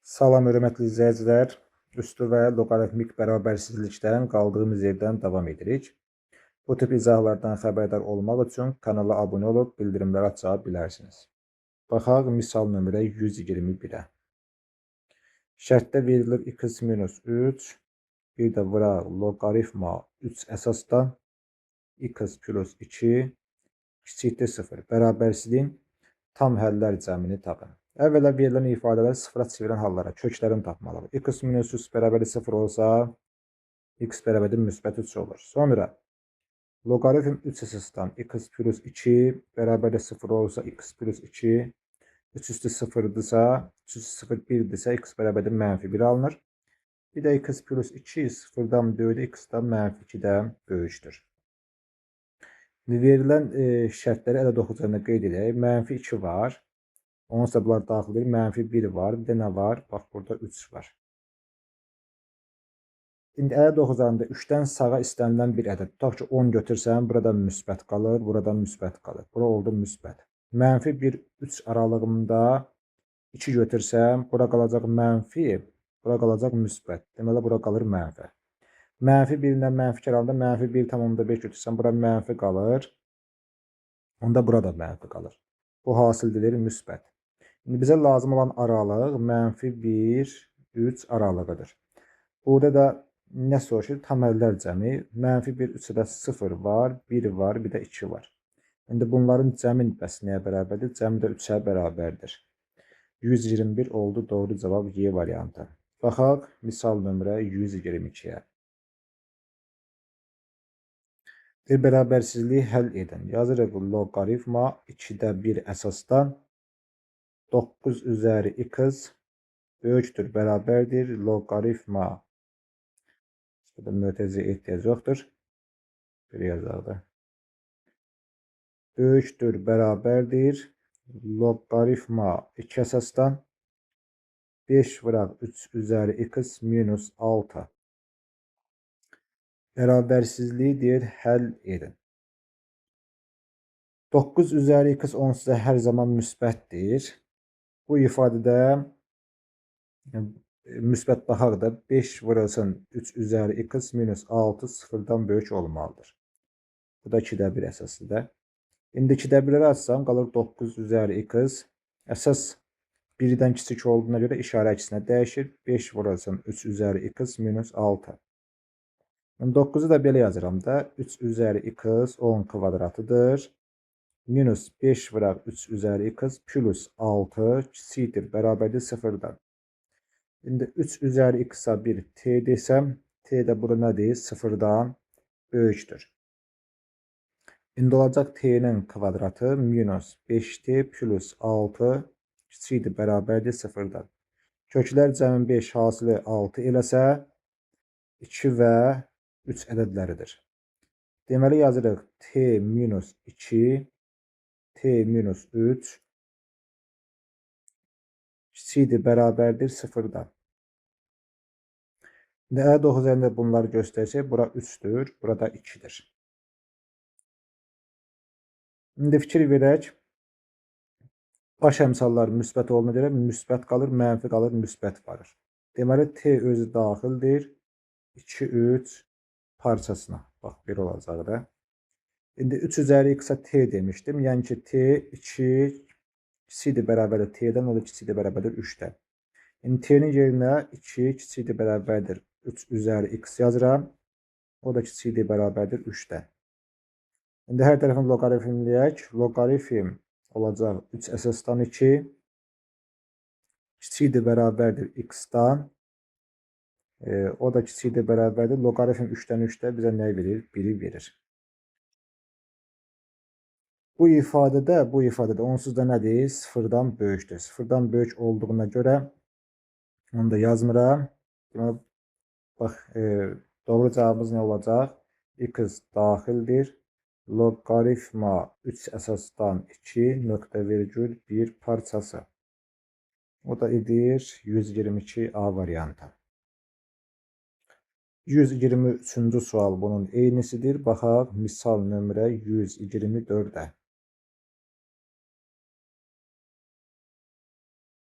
Salam, hörmətli izləyicilər. Üstü və loqaritmik bərabərsizlikdən qaldığımız yerdən davam edirik. Bu tip izahlardan xəbərdar olmaq üçün kanala abunə olub bildirimləri aça bilərsiniz. Baxaq misal nömrə 121-ə. Şərtdə verilir x minus 3, bir də vuraq loqaritma 3 əsasdan x plus 2 kiçikdir 0. Bərabərsizliyin tam həllər cəmini tapın. Əvvəla verilən ifadələr sıfıra çevirən hallara köklərini tapmalıyıq. X minus 3 bərabərli 0 olsa, x bərabərli müsbət 3 olur. Sonra loqaritm 3 əsasdan x plus 2 bərabərli 0 olsa, x plus 2 3 üstü 0-dırsa, 3 üstü 0 1-dirsə, x bərabərli -1 alınır. Bir də x plus 2 0-dan böyükdür, x-dan -2-dən böyükdür. Verilən şərtləri ədəd oxucularına qeyd edək. -2 var. Onunsa bunlar daxil edir. -1 var. Bir də nə var? Bax, burada 3 var. İndi ədəd oxucularında 3-dən sağa istənilən bir ədəd. Tutaq ki, 10 götürsəm, burada müsbət qalır, burada müsbət qalır. Bura oldu müsbət. -1, 3 aralığında 2 götürsəm, bura qalacaq mənfi, bura qalacaq müsbət. Deməli, bura qalır mənfi. -1 ilə -2 aralığında -1,5 götürsəm, bura mənfi qalır. Onda burada mənfi qalır. Bu hasil edilir müsbət. İndi bizə lazım olan aralıq -1, 3 aralığıdır. Burada da nə soruşur? Tam həllər cəmi. -1, 3-də 0 var, 1 var, bir də 2 var. İndi bunların cəmi bəs nəyə bərabərdir? Cəmi də 3-ə bərabərdir. 121 oldu doğru cavab Y variantı. Baxaq misal nömrə 122-yə. Bir bərabərsizliyi həll edin. Yazırıq loqaritma 2-də 1 əsasdan 9 üzəri x böyükdür, bərabərdir. Loqaritma, burada mötərizəyə ehtiyac yoxdur. Belə yazaq da. Böyükdür, bərabərdir. Loqaritma 2 əsasdan 5 vuraq 3 üzəri x minus 6. Bərabərsizliyi deyir, həll edin. 9 üzəri x onsuz da hər zaman müsbətdir. Bu ifadədə müsbət baxaq da 5 vurulsun 3 üzəri x minus 6 0-dan böyük olmalıdır. Bu da 2-də 1 əsaslıdır. İndi 2-də 1-ləri açsam qalır 9 üzəri x. Əsas 1-dən kiçik olduğuna görə işarə əksinə dəyişir. 5 vurulsun 3 üzəri x minus 6. 9-u da belə yazıram da 3 üzəri x 10 kvadratıdır. Minus 5 vuraq 3 üzəri x plus 6 kiçikdir, bərabərdir 0-dan. İndi 3 üzəri x-a 1 t desəm, t də burada nədir? 0-dan böyükdür. İndi olacaq t-nin kvadratı minus 5t plus 6 kiçikdir, bərabərdir 0-dan. Köklər cəmi 5 hasili 6 eləsə, 2 və 3 ədədləridir. Deməli yazırıq t minus 2, t minus 3 kiçikdir, bərabərdir 0-dan. İndi ədəd oxucularında bunları göstərsək, bura 3-dür, burada 2-dir. İndi fikir verək, baş əmsallar müsbət olduğuna görə müsbət qalır, mənfi qalır, müsbət varır. Deməli, t özü daxildir 2, 3 parçasına. Bax, bir olacaq da. İndi 3 üzəri x-a t demişdim. Yəni ki, t 2 kiçikdir, bərabərdir t-dən, o da kiçikdir, bərabərdir 3-dən. İndi t-nin yerinə 2 kiçikdir, bərabərdir 3 üzəri x yazıram. O da kiçikdir, bərabərdir 3-dən. İndi hər tərəfini loqaritmləyək. Loqaritm olacaq 3 əsasdan 2 kiçikdir, bərabərdir x-dan. O da kiçikdir, bərabərdir. Loqaritm 3-dən 3-də bizə nə verir? 1-i verir. Bu ifadədə onsuz da nədir? 0-dan böyükdür. 0-dan böyük olduğuna görə onu da yazmıram. Bax, doğru cavabımız nə olacaq? X daxildir. Loqaritma 3 əsasdan 2 nöqtə virgül 1 parçası. O da edir 122A variantı. 123-cü sual bunun eynisidir. Baxaq misal nömrə 124-ə.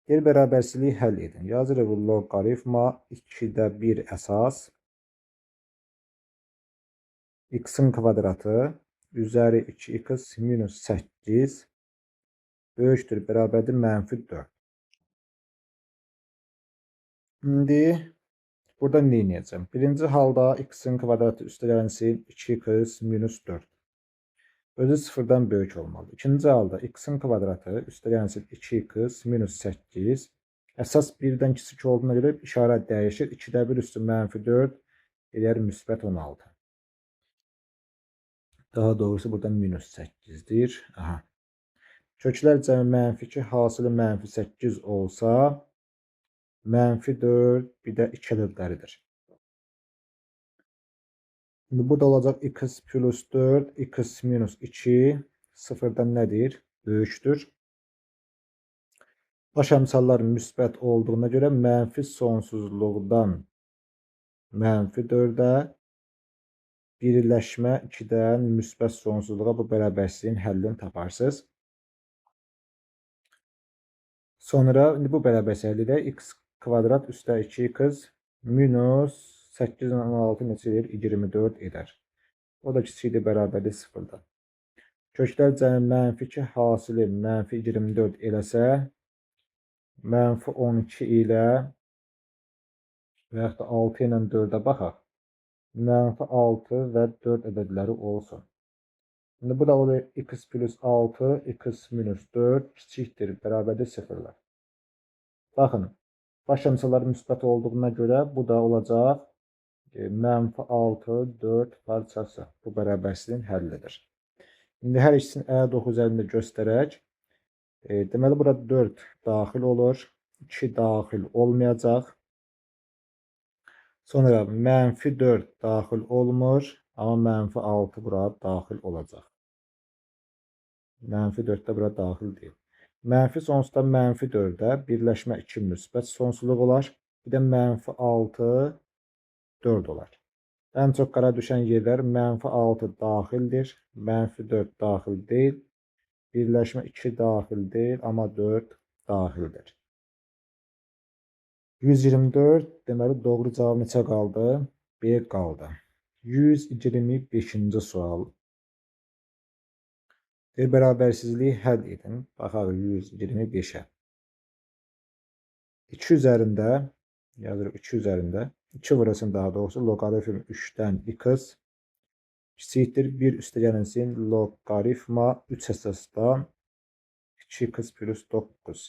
Gel bərabərsizliyi həll edin. Yazırıq loqaritma 2'də 1 əsas x'in kvadratı üzəri 2x minus 8 böyükdür, bərabərdir -4. İndi burada nə edəcəm? Birinci halda x'in kvadratı üstələnsin 2x minus 4. Özü sıfırdan böyük olmalı. İkinci halda x'in kvadratı üstələnsin 2x minus 8. Əsas 1'dən kiçik olduğuna görə işarə dəyişir. 2'də 1 üstü -4 elər müsbət 16. Daha doğrusu burada minus 8'dir. Aha. Köklər cəmi -2 hasılı -8 olsa -4 bir də 2 ədədləridir. Şimdi bu da olacaq x plus 4, x minus 2 sıfırdan nədir? Böyükdür. Baş əmsallar müsbət olduğuna görə mənfi sonsuzluqdan -4'ə birləşmə 2'dən müsbət sonsuzluğa bu bərabərsizliyin həllini taparsınız. Sonra indi bu bərabərsizlikdə x kvadrat üstə 2x minus 8 ilə 16 neçə edir? 24 edər. O da kiçikdir, bərabərdir 0'dan. Köklər cəmi -2 hasili -24 eləsə, -12 ilə və yaxud da 6 ilə 4'ə baxaq. -6 və 4 ədədləri olsun. Şimdi bu da olur x plus 6, x minus 4 kiçikdir, bərabərdir 0'lar. Baxın, baş əmsalları müsbət olduğuna görə bu da olacaq -6, 4 parçası. Bu bərabərsizliyin həllidir. İndi hər ikisini ə9 üzərində göstərək. Deməli, burada 4 daxil olur. 2 daxil olmayacaq. Sonra -4 daxil olmur. Amma -6 bura daxil olacaq. -4 də bura daxil deyil. Mənfi sonsuzdan -4'ə birləşmə 2 müsbət sonsuzluq olar. Bir də -6 4 olar. Ən çox qara düşən yerlər -6 daxildir, -4 daxil deyil, birləşmə 2 daxil deyil, amma 4 daxildir. 124, deməli doğru cavab neçə qaldı? B qaldı. 125-ci sual. Bərabərsizliyi həll edin. Baxaq 125'ə. 2 üzərində, yazırıq 2 üzərində, 2 vurasın daha doğrusu loqaritm 3'dən x kiçikdir 1 üstəgəlinsin loqaritma 3 əsasdan 2x plus 9.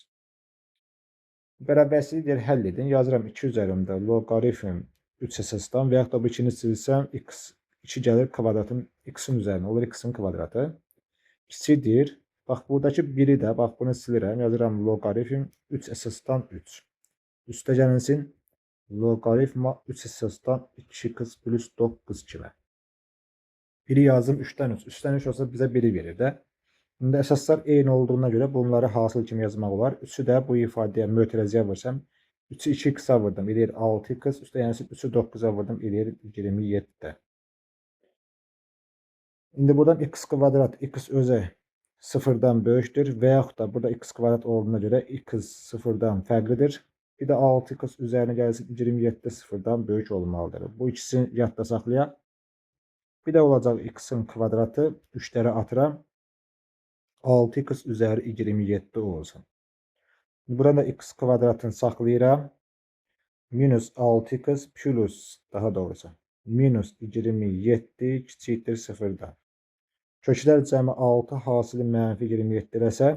Bərabərsizlikləri həll edin. Yazıram 2 üzərində loqaritm 3 əsasdan və yaxud da bu 2'ni silsəm x 2 gəlir kvadratın x'in üzərinə olur x'in kvadratı kiçikdir. Bax buradakı 1'i də bax bunu silirəm. Yazıram loqaritm 3 əsasdan 3. Üstəgəlinsin loqaritma 3 əsasdan 2x plus 9 kimi. 1'i yazdım 3'dən 3. 3'dən 3 olsa bizə 1'i verir də. İndi əsaslar eyni olduğuna görə bunları hasıl kimi yazmaq olar. 3'ü də bu ifadəyə mötərizəyə vursam 3'ü 2x'a vurdum. Eləyir 6x. Üstəgəlinsin 3'ü 9'a vurdum. Eləyir 27. İndi buradan x kvadrat x özü 0'dan böyükdür və yaxud da burada x kvadrat olduğuna görə x 0'dan fərqlidir. Bir də 6x üzərinə gəlsin 27 0'dan böyük olmalıdır. Bu ikisini yadda saxlayaq. Bir də olacaq x'in kvadratı 3'ləri atıram. 6x üzəri 27 olsun. Burada x kvadratını saxlayıram. Minus 6x plus daha doğrusu minus 27 kiçikdir 0'dan. Köklər cəmi 6 hasili -27 eləsə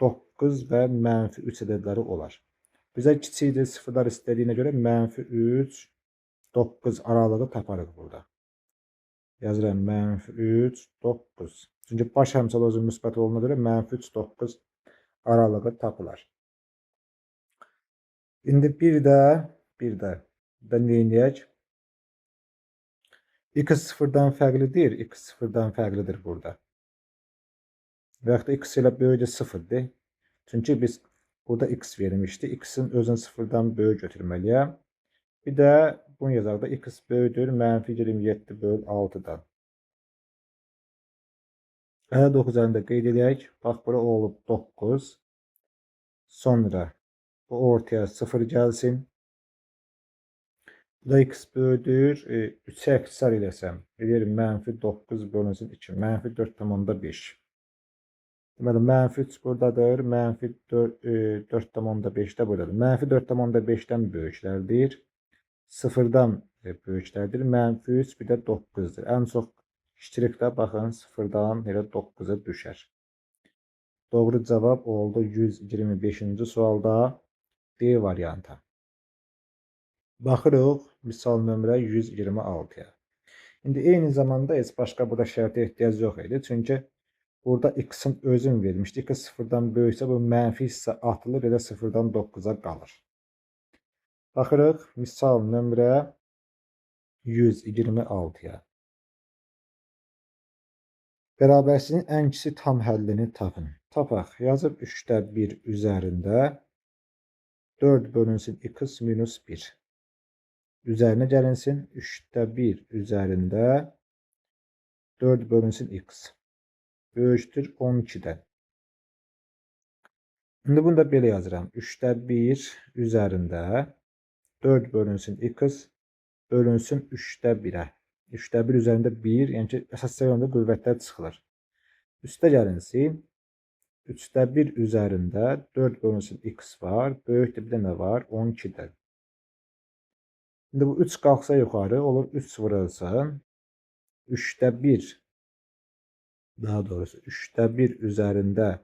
9 və -3 ədədləri olar. Bizə kiçikdir 0'lar istədiyinə görə -3, 9 aralığı taparıq burada. Yazıram -3, 9. Çünki baş əmsal özü müsbət olduğuna görə -3, 9 aralığı tapılar. İndi bir də nə edək? X 0'dan fərqlidir, x 0'dan fərqlidir burada. Və yaxud da x ilə böyükdür 0'dir. Çünki biz burada x vermişdi. X'in özünü 0'dan böyük götürməliyəm. Bir də bunu yazaq da x böyükdür -27 böl 6'dan. Ə9 üzərində qeyd edək. Bax bura olub 9. Sonra bu ortaya 0 gəlsin. Bu da x bölüdür. 3'ə əksər eləsəm, eləyir -9 bölünsün 2, -4,5. Deməli, -3 buradadır, -4,5 də buradadır. -4,5-dən böyüklərdir. 0-dan böyüklərdir. -3 bir də 9'dur. Ən çox kiçilik də baxın 0-dan elə 9'a düşər. Doğru cavab oldu 125-ci sualda D variantı. Baxırıq misal nömrə 126-ya. İndi eyni zamanda heç başqa burada şərtə ehtiyac yox idi. Çünki burada x-in özün vermişdi. X 0-dan böyüksə bu mənfi hissə atılır, elə 0-dan 9'a qalır. Baxırıq misal nömrə 126-ya. Bərabərsizliyin ən kiçik tam həllini tapın. Tapaq. Yazıb 3'də 1 üzərində 4 bölünsün x minus 1. Üzərinə gəlinsin 3'də 1 üzərində 4 bölünsün x. Böyükdür 12'dən. Şimdi bunu da belə yazıram. 3'də 1 üzərində 4 bölünsün x bölünsün 3'də 1'ə. 3'də 1 üzərində 1, yəni ki, əsas sayıda qüvvətlər çıxılır. Üstə gəlinsin. 3'də 1 üzərində 4 bölünsün x var. Böyükdür bir də nə var? 12'dən. Şimdi bu 3 qalxsa yuxarı olur 3 vurulsun. 3'də 1, daha doğrusu 3'də 1 üzərində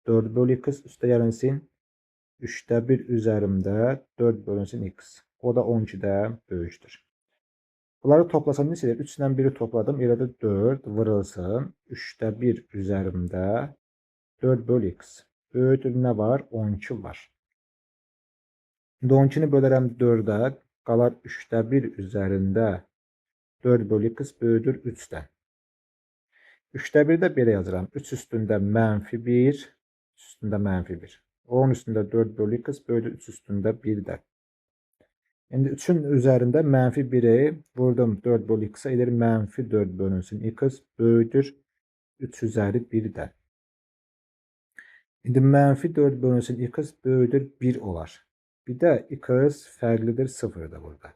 4 bölü x üstə gəlinsin. 3'də 1 üzərində 4 bölünsün x. O da 12'də böyükdür. Bunları toplasam necə edir? 3 ilə 1'i topladım. Elə də 4 vurulsun. 3'də 1 üzərində 4 bölü x. Böyükdür nə var? 12 var. Şimdi 12'ni bölərəm 4'ə. Qalar 3'də 1 üzərində 4 bölü x böyükdür 3'dən. 3'də 1 də belə yazıram. 3 üstündə -1, üstündə -1. 10 üstündə 4 bölü x böyükdür 3 üstündə 1'dən. Şimdi 3'ün üzərində -1'i vurdum 4 bölü x'e edir -4 bölünsün x böyükdür 3 üzəri 1'dən. Şimdi -4 bölünsün x böyükdür 1 olar. Bir də x fərqlidir 0'da burada.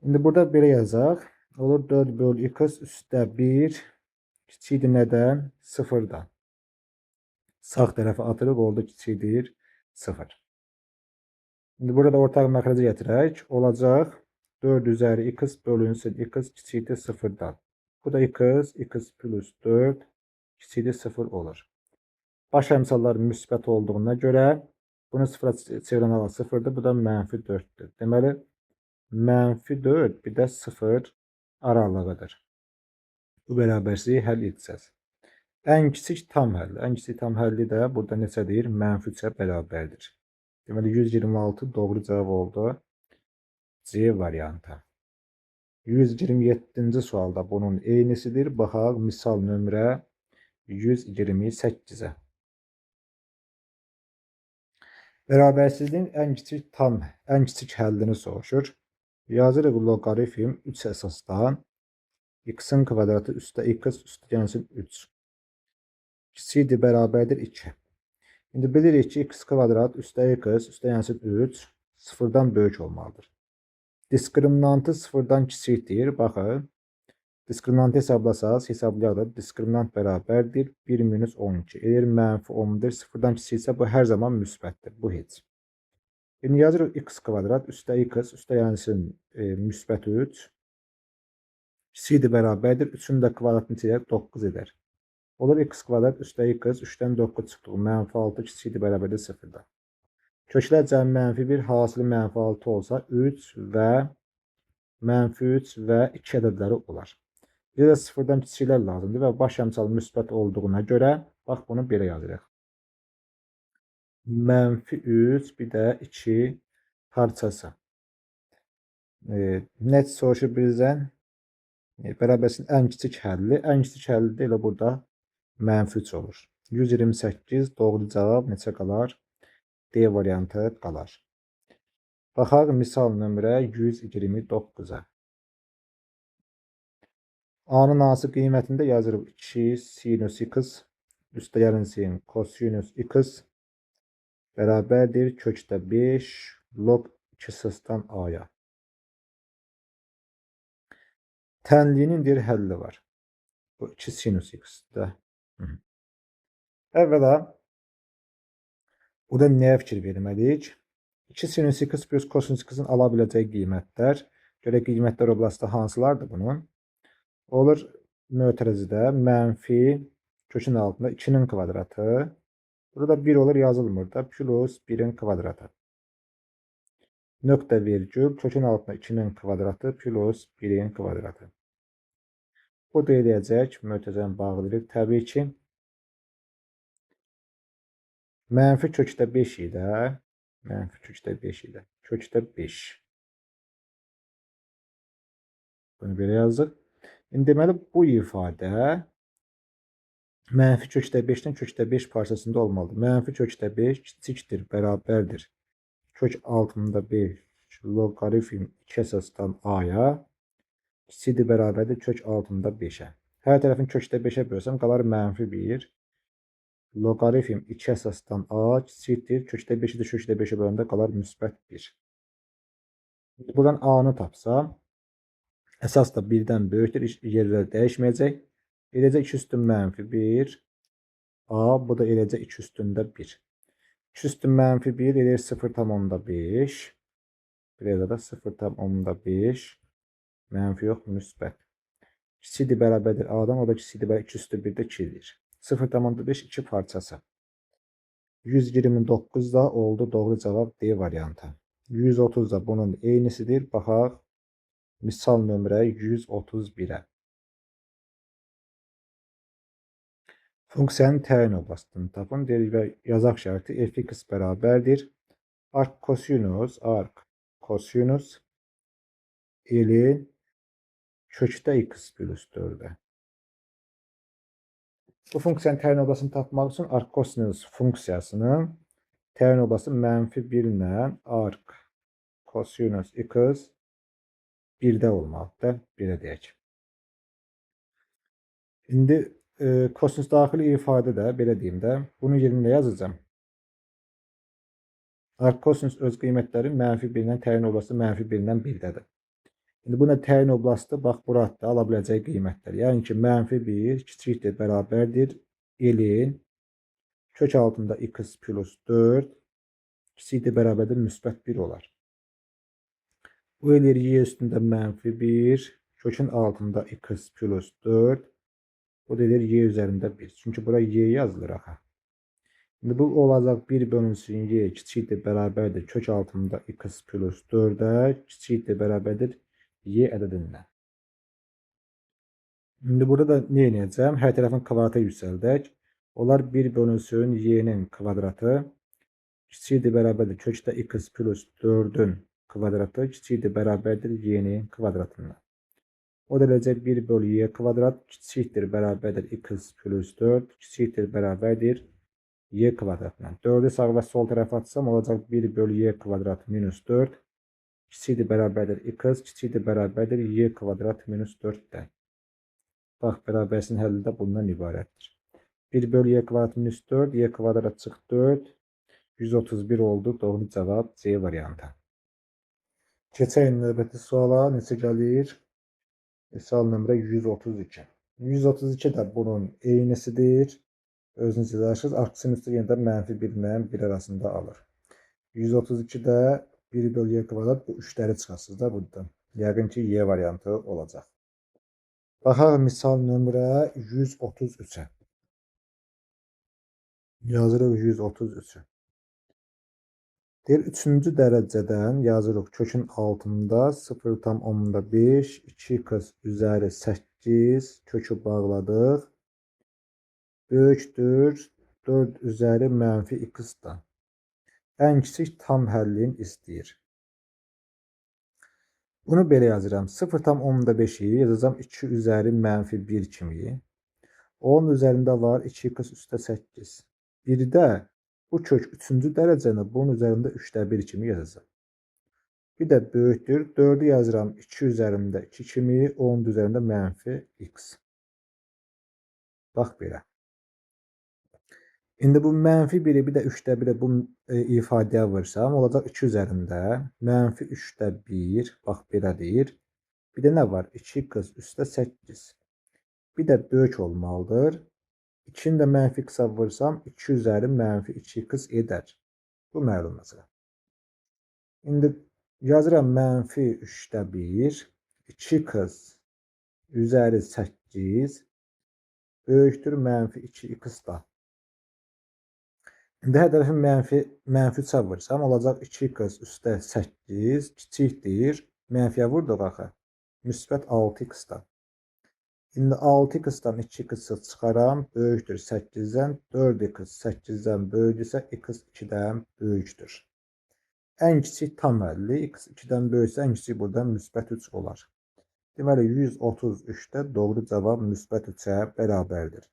Şimdi burada belə yazaq. Olur 4 bölü x üstdə 1 kiçikdir nədən? 0'dan. Sağ tərəfə atırıq oldu kiçikdir 0. Şimdi burada ortaq məxrəcə gətirək. Olacaq 4 üzəri x bölünsün x kiçikdir 0'dan. Bu da x plus 4 kiçikdir 0 olur. Baş əmsallar müsbət olduğuna görə bunu 0'a çevirən ala 0'dır. Bu da -4'dür. Deməli -4 bir də 0 aralığıdır. Bu bərabərsizliyi həll edəcəz. Ən kiçik tam həlli. Ən kiçik tam həlli də burada neçədir? -3'ə bərabərdir. Deməli 126 doğru cavab oldu. C variantı. 127-ci sualda bunun eynisidir. Baxaq misal nömrə 128'ə. Bərabərsizliyin ən kiçik həllini soruşur. Yazırıq loqaritm 3 əsasdan x-in kvadratı üstə x üstə gəlsin 3. Kiçikdir bərabərdir 2. İndi bilirik ki x kvadrat üstə x üstə gəlsin 3 0'dan böyük olmalıdır. Diskriminantı 0'dan kiçikdir. Baxın. Diskriminantı hesablasaq, hesablayaq diskriminant bərabərdir 1 minus 12. Eğer -10'dur 0'dan kiçiksə bu hər zaman müsbətdir. Bu heç. Şimdi yazırıq x kvadrat üstə x üstə gəlsin müsbət 3. Kiçikdir bərabərdir 3'ün də kvadratını çəkək 9 edər. Olur x kvadrat üstə x 3'dən 9 çıxdı. -6 kiçikdir bərabərdir 0'dan. Köklər cəmi -1 hasılı -6 olsa 3 və -3 və 2 ədədləri olar. Bir də 0'dan kiçiklər lazımdır və baş əmsal müsbət olduğuna görə bax bunu belə yazırıq. -3 bir də 2 parçası. Net soruşur bizdən bərabərsizliyin ən kiçik həlli. Ən kiçik həlli də elə burada -3 olur. 128 doğru cavab neçə qalar? D variantı qalar. Baxaq misal nömrə 129'a. A-nın hansı qiymətində yazırıq 2 sinus x Üstəgəlin sin kosinüs x bərabərdir kökdə 5 log 2 a'ya. Tənliyinin bir həlli var. Bu 2 sinüs x-də. Əvvəla burada nəyə fikir verməliyik? 2 sinüs x plus kosinüs x-in ala biləcəyi qiymətlər. Görə qiymətlər oblasında hansılardır bunun? Olur mötərizədə mənfi kökün altında 2'nin kvadratı. Burada 1 olur yazılmır da plus 1'in kvadratı. Nöqtə virgül kökün altında 2'nin kvadratı plus 1'in kvadratı. Bu da eləyəcək mötərizəni bağlayırıq. Təbii ki mənfi kökdə 5 ilə kökdə 5. Bunu belə yazıq. İndi deməli bu ifadə mənfi kökdə 5-dən kökdə 5 parçasında olmalıdır. Mənfi kökdə 5 kiçikdir, bərabərdir. Kök altında 5 loqaritm 2 əsasdan a'ya kiçikdir, bərabərdir kök altında 5'ə. Hər tərəfin kökdə 5'ə bölsəm qalar mənfi 1. Loqaritm 2 əsasdan a kiçikdir. Kökdə 5'i də kökdə 5'ə böləndə qalar müsbət 1. Buradan a'nı tapsam, əsas da 1'dən böyükdür, yerlər dəyişməyəcək. Eləcə 2 üstün mənfi 1. A, bu da eləcə 2 üstündə 1. 2 üstün mənfi 1 elir 0,5. Buraya da 0,5. Mənfi yox, müsbət. Kiçikdir, bərabərdir a'dan, o da kiçikdir, 2 üstü 1'də 2'dir. 0,5 2 parçası. 129 da oldu doğru cavab D variantı. 130 da bunun eynisidir. Baxaq misal nömrə 131'ə. Funksiyanın təyin oblastını tapın. Deyirik və yazaq şərti f(x) bərabərdir. Arc kosinus elin kökdə x plus 4'ə. Bu funksiyanın təyin oblasını tapmaq üçün arc kosinus funksiyasının təyin oblası mənfi 1 ilə arc kosinus x 1'də olmalıdır. Belə deyək. İndi kosinus daxili ifadə də belə deyim də bunun yerində yazacağım. Arc kosinus öz qiymətləri mənfi 1 ilə təyin oblası mənfi 1 ilə 1'dədir. İndi buna təyin oblastı bax burada ala biləcəyi qiymətlər. Yəni ki mənfi 1 kiçikdir, bərabərdir elin kök altında x plus 4 kiçikdir, bərabərdir müsbət 1 olar. Bu eləyir y üstündə mənfi 1 kökün altında x plus 4. Bu da eləyir y üzərində 1. Çünki bura y yazılır axı. İndi bu olacaq 1 bölünsün y kiçikdir, bərabərdir kök altında x plus 4'ə kiçikdir, bərabərdir y ədədindən. İndi burada da nə edəcəm? Hər tərəfin kvadratı yüksəldək. Onlar 1 bölünsün y'nin kvadratı kiçikdir, bərabərdir kökdə x plus 4'ün kvadratı kiçikdir, bərabərdir y'nin kvadratından. O da eləcək 1 bölü y kvadrat kiçikdir, bərabərdir x plus 4 kiçikdir, bərabərdir y kvadratından. 4'ü sağ və sol tərəfə atsam olacaq 1 bölü y kvadrat minus 4 kiçikdir, bərabərdir x kiçikdir, bərabərdir y kvadrat minus 4'dən. Bax, bərabərsin həlli də bundan ibarətdir. 1 bölü y kvadrat minus 4, y kvadrat çıx 4, 131 oldu. Doğru cavab C variantı. Keçək növbəti suala, neçə gəlir? Misal nömrə 132. 132 də bunun eynisidir. Özünüz yazırsınız. Arc-sinüsü yenə də mənfi 1 ilə 1 arasında alır. 132'də 1 bölü y kvadrat bu 3'ləri çıxarsınız da buradan. Yəqin ki y variantı olacaq. Baxaq misal nömrə 133'ə. Yazırıq 133'ü. Deyir 3-cü dərəcədən yazırıq kökün altında 0,5 2x üzəri 8 kökü bağladıq. Böyükdür 4 üzəri mənfi x-dan. Ən kiçik tam həllini istəyir. Bunu belə yazıram. 0,5'i yazacağım 2 üzəri mənfi 1 kimi. 10 üzərində var 2x üstə 8. Bir də bu kök 3-cü dərəcəni bunun üzərində 3'də 1 kimi yazacağım. Bir də böyükdür 4'ü yazıram 2 üzərində 2 kimi, 10 üzərində mənfi x. Bax belə. İndi bu mənfi 1-i bir də 3də 1-i bu ifadəyə vursam, olacaq 2 üzərində mənfi 3də 1, bax belədir. Bir də nə var? 2x üstə 8. Bir də böyük olmalıdır. 2-ni də mənfi x-a vursam, 2 üzəri mənfi 2x edər. Bu məlum məsələ. İndi yazıram mənfi 3də 1, 2x üzəri 8 böyükdür mənfi 2x da. İndi hər tərəfi mənfi 3-ə vursam, olacaq 2x üstə 8 kiçikdir. Mənfiyə vurduq axı. Müsbət 6x-dan. İndi 6x-dan 2x çıxaram, böyükdür 8-dən. 4x 8-dən böyükdürsə, x 2-dən böyükdür. Ən kiçik tam həlli, x 2-dən böyüksə, ən kiçik buradan müsbət 3 olar. Deməli, 133-də doğru cavab müsbət 3-ə bərabərdir.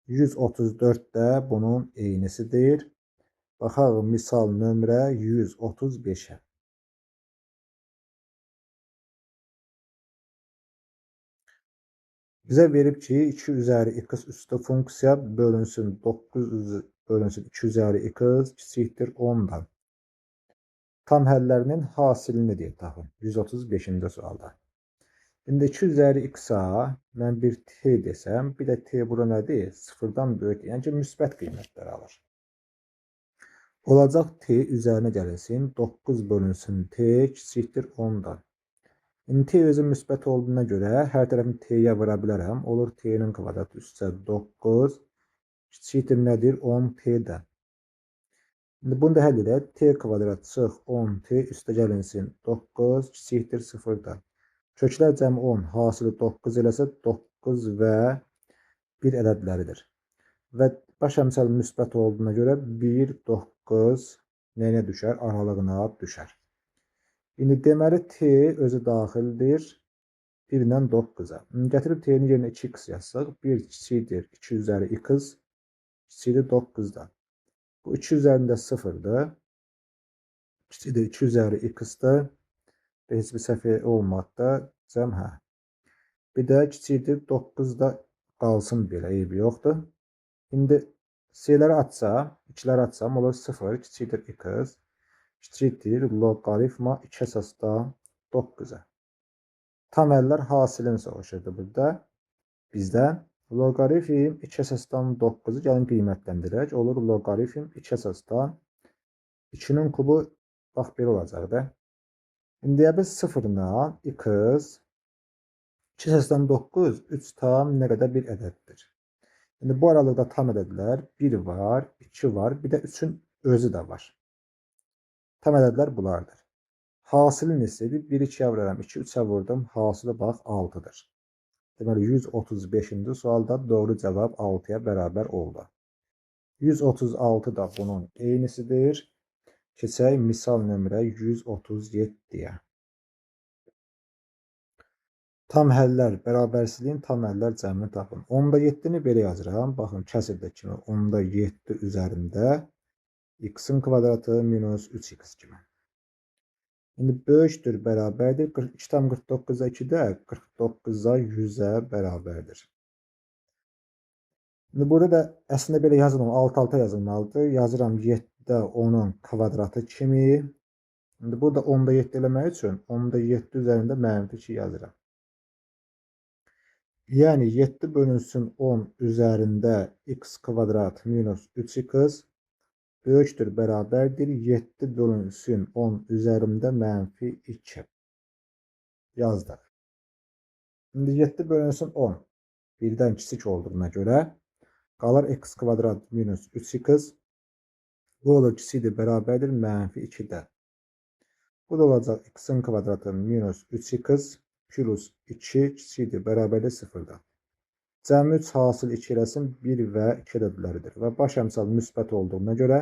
134 də bunun eynisidir. Baxaq misal nömrə 135-ə. Bizə verib ki, 2 üzəri x üstü funksiya bölünsün 9 bölünsün 2 üzəri x kiçikdir 10-dan. Tam həllərinin hasilini deyək tapın. 135-ci sualda. İndi 2 üzəri x-a mən bir t desəm, bir də t bura nədir? 0-dan böyük, yəni ki, müsbət qiymətlər alır. Olacaq t üzərinə gəlinsin, 9 bölünsün t kiçikdir 10-dan. İndi t özü müsbət olduğuna görə hər tərəfini t-yə vura bilərəm. Olur t-nin kvadratı üstə 9 kiçikdir nədir? 10t-dən. İndi bunu da həll edək. T kvadrat çıx 10t üstə gəlinsin 9 kiçikdir 0-dan. Köklər cəmi 10, hasılı 9 eləsə 9 və 1 ədədləridir. Və baş əmsal müsbət olduğuna görə 1, 9 nəyinə düşər? Aralığına düşər. İndi deməli t özü daxildir 1 ilə 9-a. Gətirib t-nin yerinə 2x yazsaq, 1 kiçikdir 2 üzəri x kiçikdir 9-dan. Bu 2 üzərində 0-dır. Kiçikdir 2 üzəri x-dır. Heç bir səhv olmadı cəm hə. Bir də kiçikdir 9 da qalsın belə, eybi yoxdur. İndi c-ləri açsam, 2-ləri açsam olur 0 kiçikdir x kiçikdir loqaritma 2 əsasdan 9-a. Tam həllər hasilini soruşurdu burada bizdən. Loqaritm 2 əsasdan 9-u gəlin qiymətləndirək. Olur loqaritm 2 əsasdan 2-nin kubu bax belə olacaq da. İndi biz 0-dan x 2 əsasdan 9 3 tam nə qədər bir ədəddir. İndi bu aralıqda tam ədədlər 1 var, 2 var, bir də 3-ün özü də var. Tam ədədlər bunlardır. Hasilin istədi 1 2-yə vururam, 2 3-ə vurdum, hasılı bax 6-dır. Deməli 135-ci sualda doğru cavab 6-ya bərabər oldu. 136 da bunun eynisidir. Keçək misal nömrə 137-yə. Tam həllər, bərabərsizliyin tam həllər cəmini tapın. 10-da 7-ni belə yazıram. Baxın, kəsirdə kimi 10-da 7 üzərində x-in kvadratı minus 3x kimi. İndi böyükdür, bərabərdir. 42,49-a 2-də 49-a 100-ə bərabərdir. İndi burada da əslində belə yazılmam, alt-alta yazılmalıdır. Yazıram 7-də 10-un kvadratı kimi. İndi burada 10-da 7 eləmək üçün 10-da 7 üzərində mənfi 2 yazıram. Yəni 7 bölünsün 10 üzərində x kvadrat minus 3x böyükdür, bərabərdir. 7 bölünsün 10 üzərində mənfi 2. Yazdıq. İndi 7 bölünsün 10 birdən kiçik olduğuna görə qalır x kvadrat minus 3x. Bu olur kiçikdir, bərabərdir mənfi 2-də. Bu da olacaq x-in kvadratı minus 3x plus 2 kiçikdir, bərabərdir 0-dan. Cəmi 3 hasıl 2 eləsin 1 və 2 ədədləridir. Və baş əmsal müsbət olduğuna görə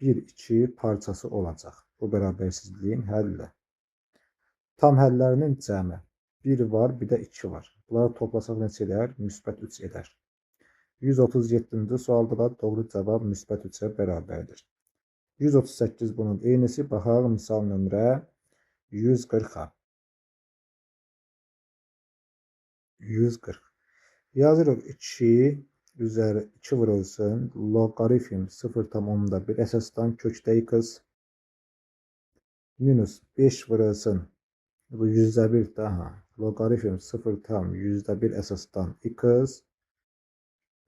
1, 2 parçası olacaq. Bu bərabərsizliyin həlli. Tam həllərinin cəmi 1 var, bir də 2 var. Bunları toplasaq neçə edər? Müsbət 3 edər. 137-ci sualda da doğru cavab müsbət 3-ə bərabərdir. 138 bunun eynisi. Baxaq misal nömrə 140-a. 140. Yazırıq 2 üzeri 2 vurulsun logaritm 0,1 esasdan kökdə x minus 5 vurulsun. Bu %1 daha. Logaritm 0,1 esasdan x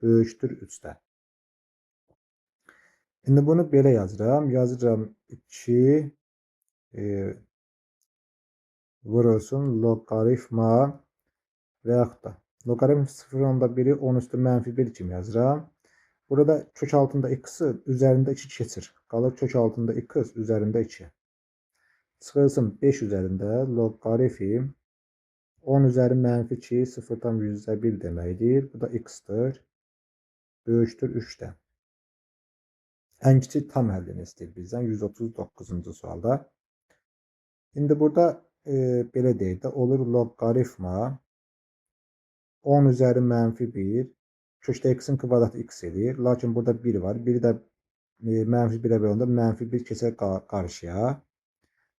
böyükdür 3'də. Şimdi bunu belə yazıram. Yazıram 2 vurulsun logaritma və yaxud da logaritm 0,1'i 10 üstü mənfi 1 kimi yazıram. Burada kök altında x'ı üzerinde 2 keçir. Qalır kök altında x üzerinde 2. Çıxılsın 5 üzerinde logaritm 10 üzeri mənfi 2 0,1 deməkdir. Bu da x'dir. Böyükdür 3'də. Ən kiçik tam həllini istəyir bizdən 139-cu sualda. İndi burada belə deyək də olur logaritma 10 üzeri mənfi 1 kökdə x'in kvadratı x edir. Lakin burada 1 var. 1 də mənfi 1'ə bölündə mənfi 1 keçər qarşıya.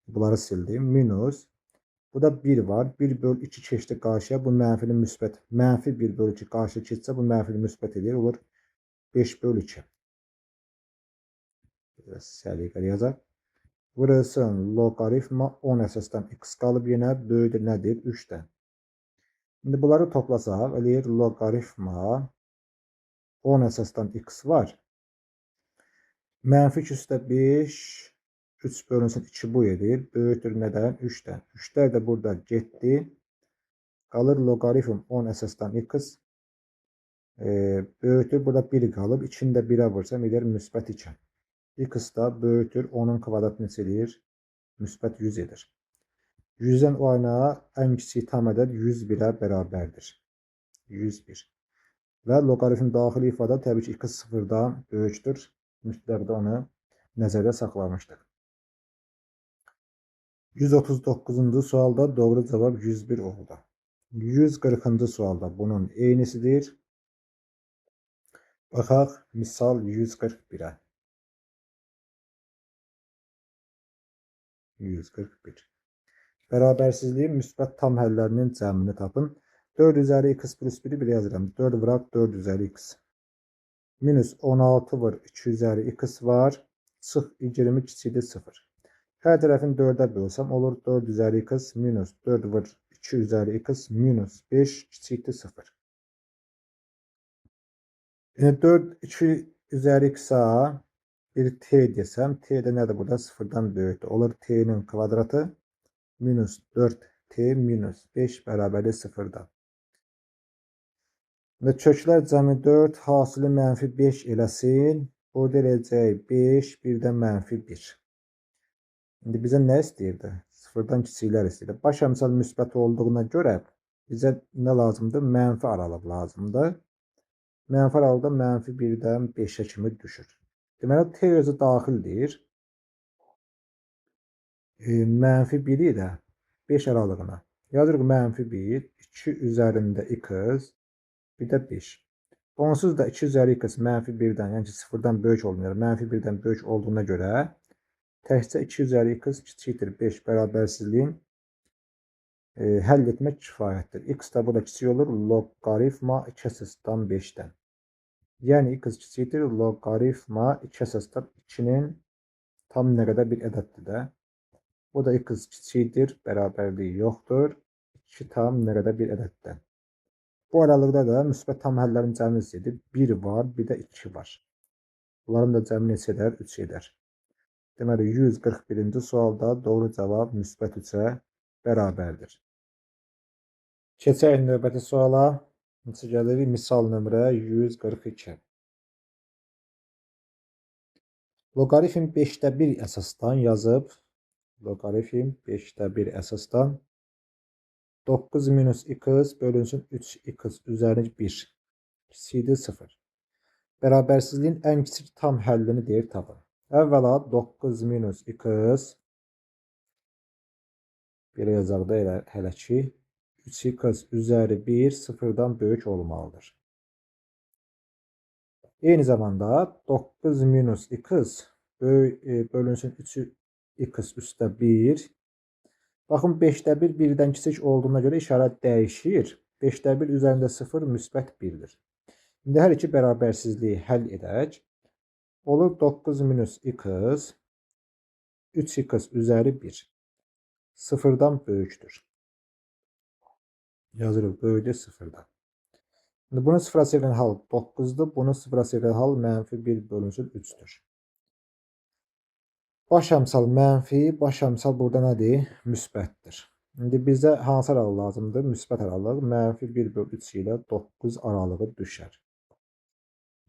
Bunları sildim. Minus. Bu da 1 var. 1 bölü 2 keçdi qarşıya. Bu mənfini müsbət. Mənfi 1 bölü 2 qarşıya keçsə bu mənfini müsbət edir. Olur 5 bölü 2. Biraz səliqəli yazaq. Vurulsun logaritma 10 əsasdan x qalıb yenə böyükdür nədir? 3'dən. Şimdi bunları toplasaq, eləyir logaritma 10 əsasdan x var. Mənfi 2 üstə 5, 3 bölünsün 2 bu edir. Böyükdür nədən? 3'dən. 3'lər də burada getdi. Qalır logaritm 10 əsasdan x. Böyükdür. Burada 1 qalıb. 2'ni də 1'ə vursam edir müsbət 2. X da böyükdür. 10'un kvadratını neçə edir? Müsbət 100 edir. 100'dən o aynağa ən kiçik tam ədəd 101'ə bərabərdir. 101. Və logaritm daxili ifadə təbii ki x sıfırdan böyükdür. Müstəqdə onu nəzərdə saxlamışdıq. 139-cu sualda doğru cavab 101 oldu. 140-cı sualda bunun eynisidir. Baxaq misal 141'ə. 141. Bərabərsizliyin müsbət tam həllərinin cəmini tapın. 4 üzəri x plus 1'i bir yazıram. 4 vuraq 4 üzəri x. Minus 16 vur 2 üzəri x var. Çıx 20 kiçikdir 0. Hər tərəfini 4'ə bölsəm olur 4 üzəri x minus 4 vur 2 üzəri x minus 5 kiçikdir 0. Yəni 4 2 üzəri x-a bir t desəm, t də nədir burada? 0'dan böyükdür. Olur t'nin kvadratı minus 4t minus 5 bərabərli 0'dan. Və köklər cəmi 4 hasili mənfi 5 eləsin. Burada eləcək 5 birdən mənfi 1. İndi bizə nə istəyirdi? 0'dan kiçiklər istəyirdi. Baş əmsal müsbət olduğuna görə bizə nə lazımdır? Mənfi aralıq lazımdır. Mənfi aralıqda mənfi 1'dən 5'ə kimi düşür. Deməli t özü daxildir. Mənfi 1'i ilə 5 aralığına yazırıq mənfi 1, 2 üzərində x, bir də 5. Onsuz da 2 üzəri x mənfi 1'dən, yəni ki 0'dan böyük olmuyor. Mənfi 1'dən böyük olduğuna görə təkcə 2 üzəri x kiçikdir 5 bərabərsizliyin həll etmək kifayətdir. X da burada kiçik olur logaritma 2 əsasdan 5'dən. Yəni x kiçikdir logaritma 2 əsasdan 2'nin tam nə qədər bir ədəddir də. Bu da x kiçikdir, bərabərliyi yoxdur. 2 tam nə qədər bir ədəddən. Bu aralıqda da müsbət tam həllərin cəmi istəyir. 1 var, bir də 2 var. Bunların da cəmi neçə edər? 3 edər. Deməli 141-ci sualda doğru cavab müsbət 3'ə bərabərdir. Keçək növbəti suala. Neçə gəlir? Misal nömrə 142. Logaritm 5'də 1 əsasdan yazıb, logaritm 5'də 1 əsasdan 9 minus x bölünsün 3x üzəri 1 kiçikdir 0. Bərabərsizliyin ən kiçik tam həllini deyir tapın. Əvvəla 9 minus x belə yazaq da hələ ki 3x üzəri 1 sıfırdan böyük olmalıdır. Eyni zamanda 9 minus x bölünsün 3x üstə 1. Baxın 5'də 1 1'dən kiçik olduğuna görə işarət dəyişir. 5'də 1 üzərində 0 müsbət 1'dir. İndi hər iki bərabərsizliyi həll edək. Olur 9 minus x 3x üzəri 1 sıfırdan böyükdür. Yazırıq böyükdür sıfırdan. Şimdi bunu sıfıra çevirən hal 9'dur. Bunu sıfıra çevirən hal mənfi 1 bölünsün 3'tür. Baş əmsal mənfi, baş əmsal burada nədir? Müsbətdir. İndi bizə hansı aralıq lazımdır? Müsbət aralıq. Mənfi 1 bölü 3 ilə 9 aralığı düşər.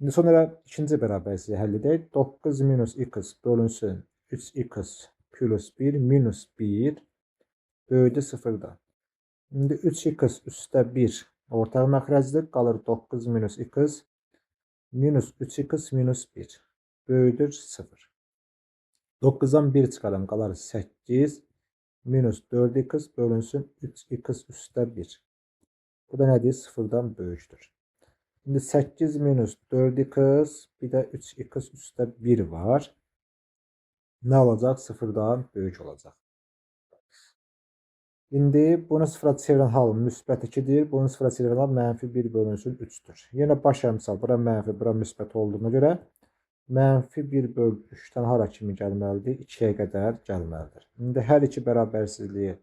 İndi sonra ikinci bərabərsizliyi həll edək. 9 minus x bölünsün 3x plus 1 minus 1 böyüdür sıfırdan. İndi 3x üstə 1 ortaq məxrəcdir. Qalır 9 minus x minus 3x minus 1 böyüdür 0. 9'dan 1 çıxaram qalar 8 minus 4x bölünsün 3x üstə 1. Bu da nədir? Sıfırdan böyükdür. Şimdi 8 minus 4x bir də 3x üstə 1 var. Nə olacaq? Sıfırdan böyük olacaq. İndi bunu sıfıra çevirən hal müsbət 2'dir. Bunu sıfıra çevirən hal mənfi 1 bölünsün 3'tür. Yenə baş əmsal bura mənfi, bura müsbət olduğuna görə mənfi 1 bölü 3'dən hara kimi gəlməlidir? 2'yə qədər gəlməlidir. İndi hər iki bərabərsizliyi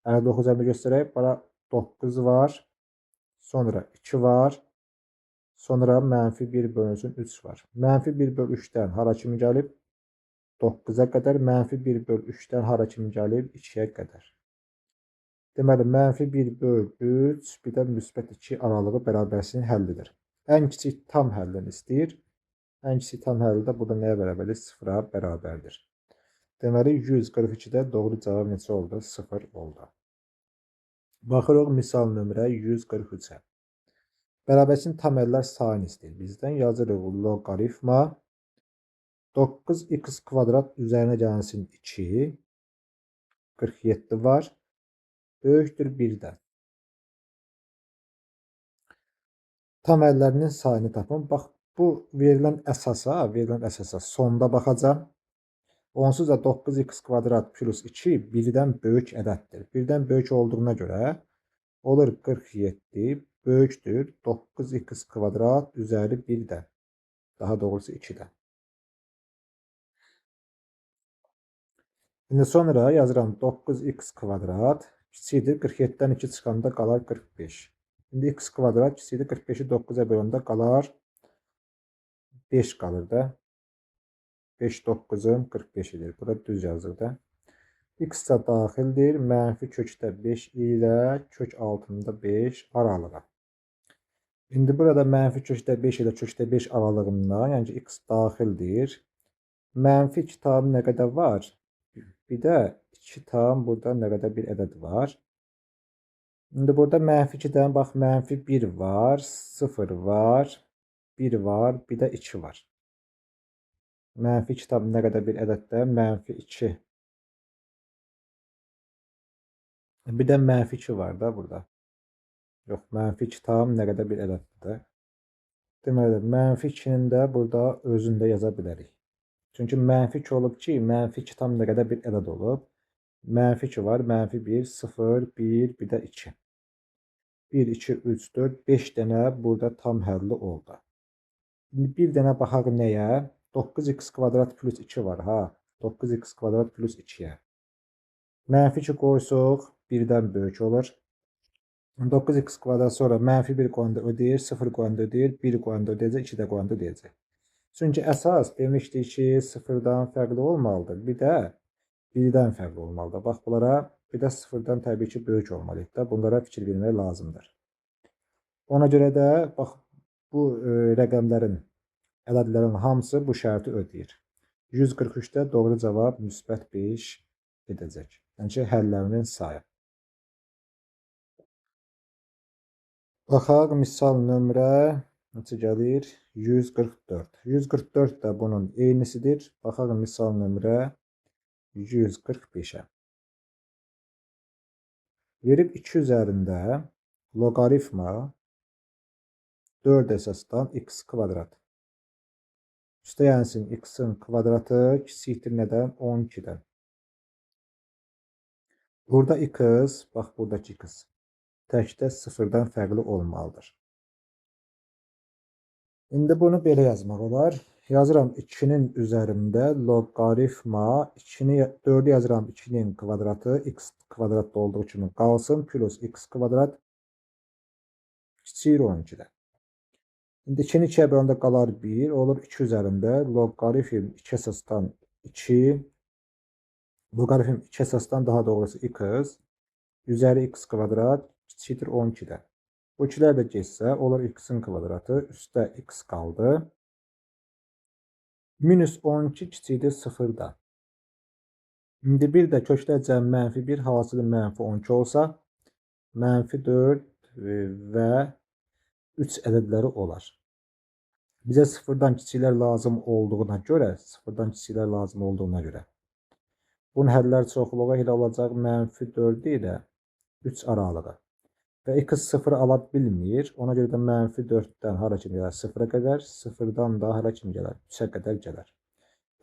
59 üzərində göstərək. Bura 9 var. Sonra 2 var. Sonra mənfi 1 bölünsün 3 var. Mənfi 1 bölü 3'dən hara kimi gəlib? 9'a qədər. Mənfi 1 bölü 3'dən hara kimi gəlib? 2'yə qədər. Deməli, mənfi 1 bölü 3 bir də müsbət 2 aralığı bərabərsizliyin həllidir. Ən kiçik tam həllini istəyir. Ən kiçik tam həlli də burada nəyə bərabərdir? 0'a bərabərdir. Deməli 142'də doğru cavab neçə oldu? 0 oldu. Baxırıq misal nömrə 143-ə. Bərabərsizliyin tam həllər sayını istəyir bizdən. Yazırıq loqaritma 9x kvadrat üzərinə gəlsin 2 47 var. Böyükdür 1'dən. Tam həllərinin sayını tapın. Bax bu verilən əsasa sonda baxacağım. Onsuz da 9x kvadrat plus 2 1'dən böyük ədəddir. 1'dən böyük olduğuna görə olur 47 böyükdür 9x kvadrat üzəri 1'dən. Daha doğrusu 2'dən. Şimdi sonra yazıram 9x kvadrat kiçikdir 47'dən 2 çıxanda qalar 45. Şimdi x kvadrat kiçikdir 45'i 9'a böləndə qalar 5 qalır da. 5 9'un 45'idir. Burada düz yazılır da. X da daxildir. Mənfi kökdə 5 ilə kök altında 5 aralığa. İndi burada mənfi kökdə 5 ilə kökdə 5 aralığında, yəni ki, x daxildir. Mənfi 2 tam nə qədər var? Bir də 2 tam burada nə qədər bir ədəd var. İndi burada mənfi 2'dən bax mənfi 1 var, 0 var, 1 var, bir də 2 var. Mənfi 2 tam nə qədər bir ədəddə? Mənfi 2. Bir də mənfi 2 var da burada. Yox, mənfi 2 tam nə qədər bir ədəddir. Deməli, mənfi 2'nin də burada özündə yaza bilərik. Çünki mənfi 2 olub ki, mənfi 2 tam nə qədər bir ədəd olub. Mənfi 2 var, mənfi 1, 0, 1, bir də 2. 1, 2, 3, 4, 5 dənə burada tam həlli oldu. Şimdi bir dənə baxaq nəyə? 9x kvadrat plus 2 var ha. 9x kvadrat plus 2'yə. Mənfi 2 qoysuq 1'dən böyük olur. 9x kvadrat sonra mənfi 1 qoyanda ödəyir, 0 qoyanda ödəyir, 1 qoyanda ödəyəcək, 2 də qoyanda ödəyəcək. Çünki əsas demişdik ki, 0'dan fərqli olmalıdır. Bir də 1'dən fərqli olmalıdır. Bax bunlara bir də 0'dan təbii ki, böyük olmalıdır. Bunlara fikir vermək lazımdır. Ona görə də bax bu rəqəmlərin, ədədlərin hamısı bu şərti ödəyir. 143'də doğru cavab müsbət 5 edəcək. Yəni ki, həllərinin sayı. Baxaq misal nömrə neçə gəlir? 144. 144 də bunun eynisidir. Baxaq misal nömrə 145'ə. Verib 2 üzərində loqaritma 4 əsasdan x kvadrat. Üstə gəlsin x'in kvadratı kiçikdir nədən? 12'dən. Burada x, bax buradakı x təkdə 0'dan fərqli olmalıdır. İndi bunu belə yazmaq olar. Yazıram 2'nin üzərində loqaritma 2'ni 4'ü yazıram 2'nin kvadratı x kvadratda olduğu kimi qalsın plus x kvadrat kiçikdir 12'dən. İndi 2'ni 2'yə böləndə qalar 1 olur 2 üzərində loqaritm 2 əsasdan 2 loqaritm 2 əsasdan daha doğrusu x üzəri x kvadrat kiçikdir 12'dən. Bu ikiler de geçsə olur x'in kvadratı üstə x qaldı. Minus 12 kiçikdir 0'dan. İndi bir də köklər cəm mənfi 1 hasılı mənfi 12 olsa mənfi 4 və 3 ədədləri olar. Bizə 0'dan kiçiklər lazım olduğuna görə bunun həllər çoxluğu elə olacaq mənfi 4 ilə 3 aralığı. Və x 0 ala bilmir. Ona görə də mənfi 4'dən hara kimi gələr? 0'a qədər. 0'dan da hara kimi gələr? 3'ə qədər gələr.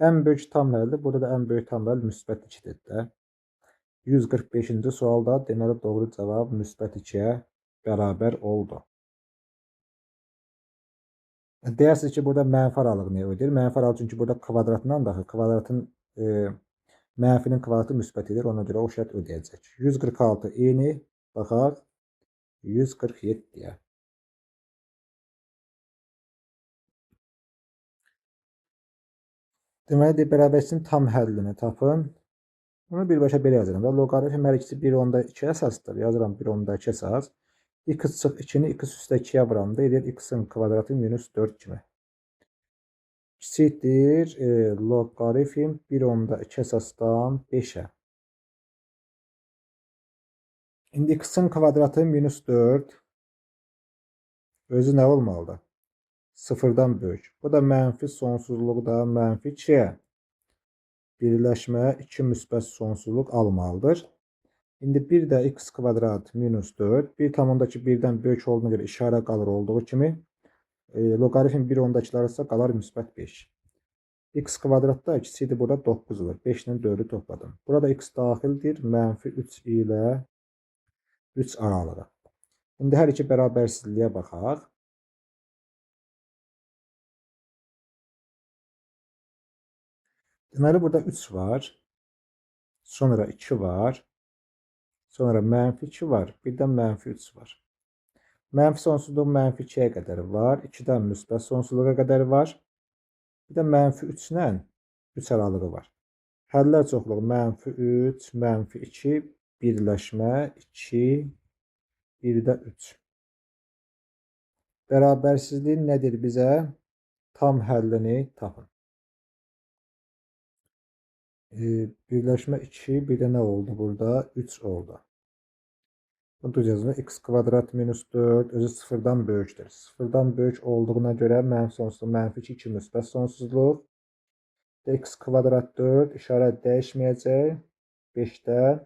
Ən böyük tam həldir. Burada da ən böyük tam həll müsbət 2'dir də. 145-ci sualda deməli doğru cavab müsbət 2'yə bərabər oldu. Deyirsiniz ki, burada mənfi aralığı nə ödəyir? Mənfi aralığı çünki burada kvadratından daxil. Kvadratın mənfinin kvadratı müsbət edir. Ona görə o şərt ödəyəcək. 146 eyni. Baxaq. 147'ye. Deməli, bərabərçinin tam həllini tapın. Bunu birbaşa belə yazıram da. Loqaritm hər ikisi 1/2 əsasdır. Yazıram 1/2 əsas. X çıx 2'ni x üstə 2'yə vuranda edir x'in kvadratı minus 4 kimi. Kiçikdir loqaritm 1/2 əsasdan 5'ə. İndi x'in kvadratı minus 4 özü nə olmalıdır? 0'dan böyük. Bu da mənfi sonsuzluqda mənfi 2'yə. Birləşmə 2 müsbət sonsuzluq almalıdır. İndi bir də x kvadrat minus 4. 1/2 birdən böyük olduğuna görə işarə qalır olduğu kimi. Loqaritm 1/2'larsa qalar müsbət 5. X kvadratda kiçikdir burada 9 olur. 5 ilə 4'ü topladım. Burada x daxildir. Mənfi 3 ilə 3 aralığı. İndi hər iki bərabərsizliyə baxaq. Deməli burada 3 var. Sonra 2 var. Sonra mənfi 2 var. Bir də mənfi 3 var. Mənfi sonsuzluq mənfi 2'yə qədər var. 2'dən müsbət sonsuzluğa qədər var. Bir də mənfi 3 ilə 3 aralığı var. Həllər çoxluğu mənfi 3, mənfi 2, birləşmə 2, bir də 3. Bərabərsizlik nədir bizə? Tam həllini tapın. Birləşmə 2, bir də nə oldu burada? 3 oldu. Bu düzəzmə x kvadrat minus 4 özü 0'dan böyükdür. 0'dan böyük olduğuna görə mənfi sonsuzluq mənfi 2 müsbət sonsuzluq. X kvadrat 4 işarət dəyişməyəcək. 5'dən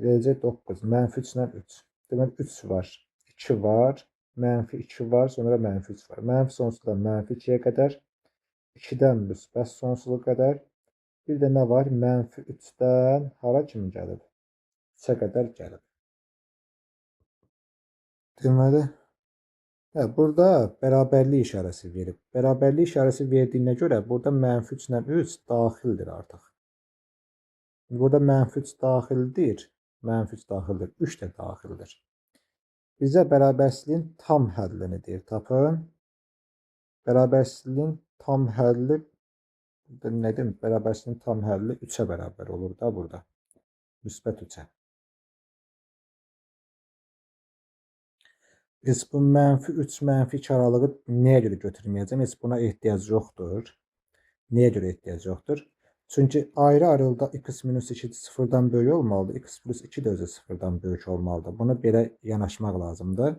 eləcək 9. Mənfi 3 ilə 3. Demək 3 var. 2 var. Mənfi 2 var. Sonra mənfi 3 var. Mənfi sonsuzluqdan mənfi 2'yə qədər. 2'dən müsbət sonsuzluğa qədər. Bir də nə var? Mənfi 3'dən hara kimi gəlib? 3'ə qədər gəlib. Deməli, burada bərabərlik işarəsi verib. Bərabərlik işarəsi verdiyinə görə burada mənfi 3 ilə 3 daxildir artıq. Burada mənfi 3 daxildir. Mənfi 3 daxildir. 3 də daxildir. Bizə bərabərsizliyin tam həllini deyir. Tapın. Bərabərsizliyin tam həlli nə demək? Bərabərsizliyin tam həlli 3'ə bərabər olur da burada. Müsbət 3'ə. Biz bu mənfi 3, mənfi 2 aralığı nəyə görə götürməyəcəm? Heç buna ehtiyac yoxdur. Nəyə görə ehtiyac yoxdur? Çünki ayrı-ayrılıqda x minus 2 0'dan böyük olmalıdır. X plus 2 də özü 0'dan böyük olmalıdır. Buna belə yanaşmaq lazımdır.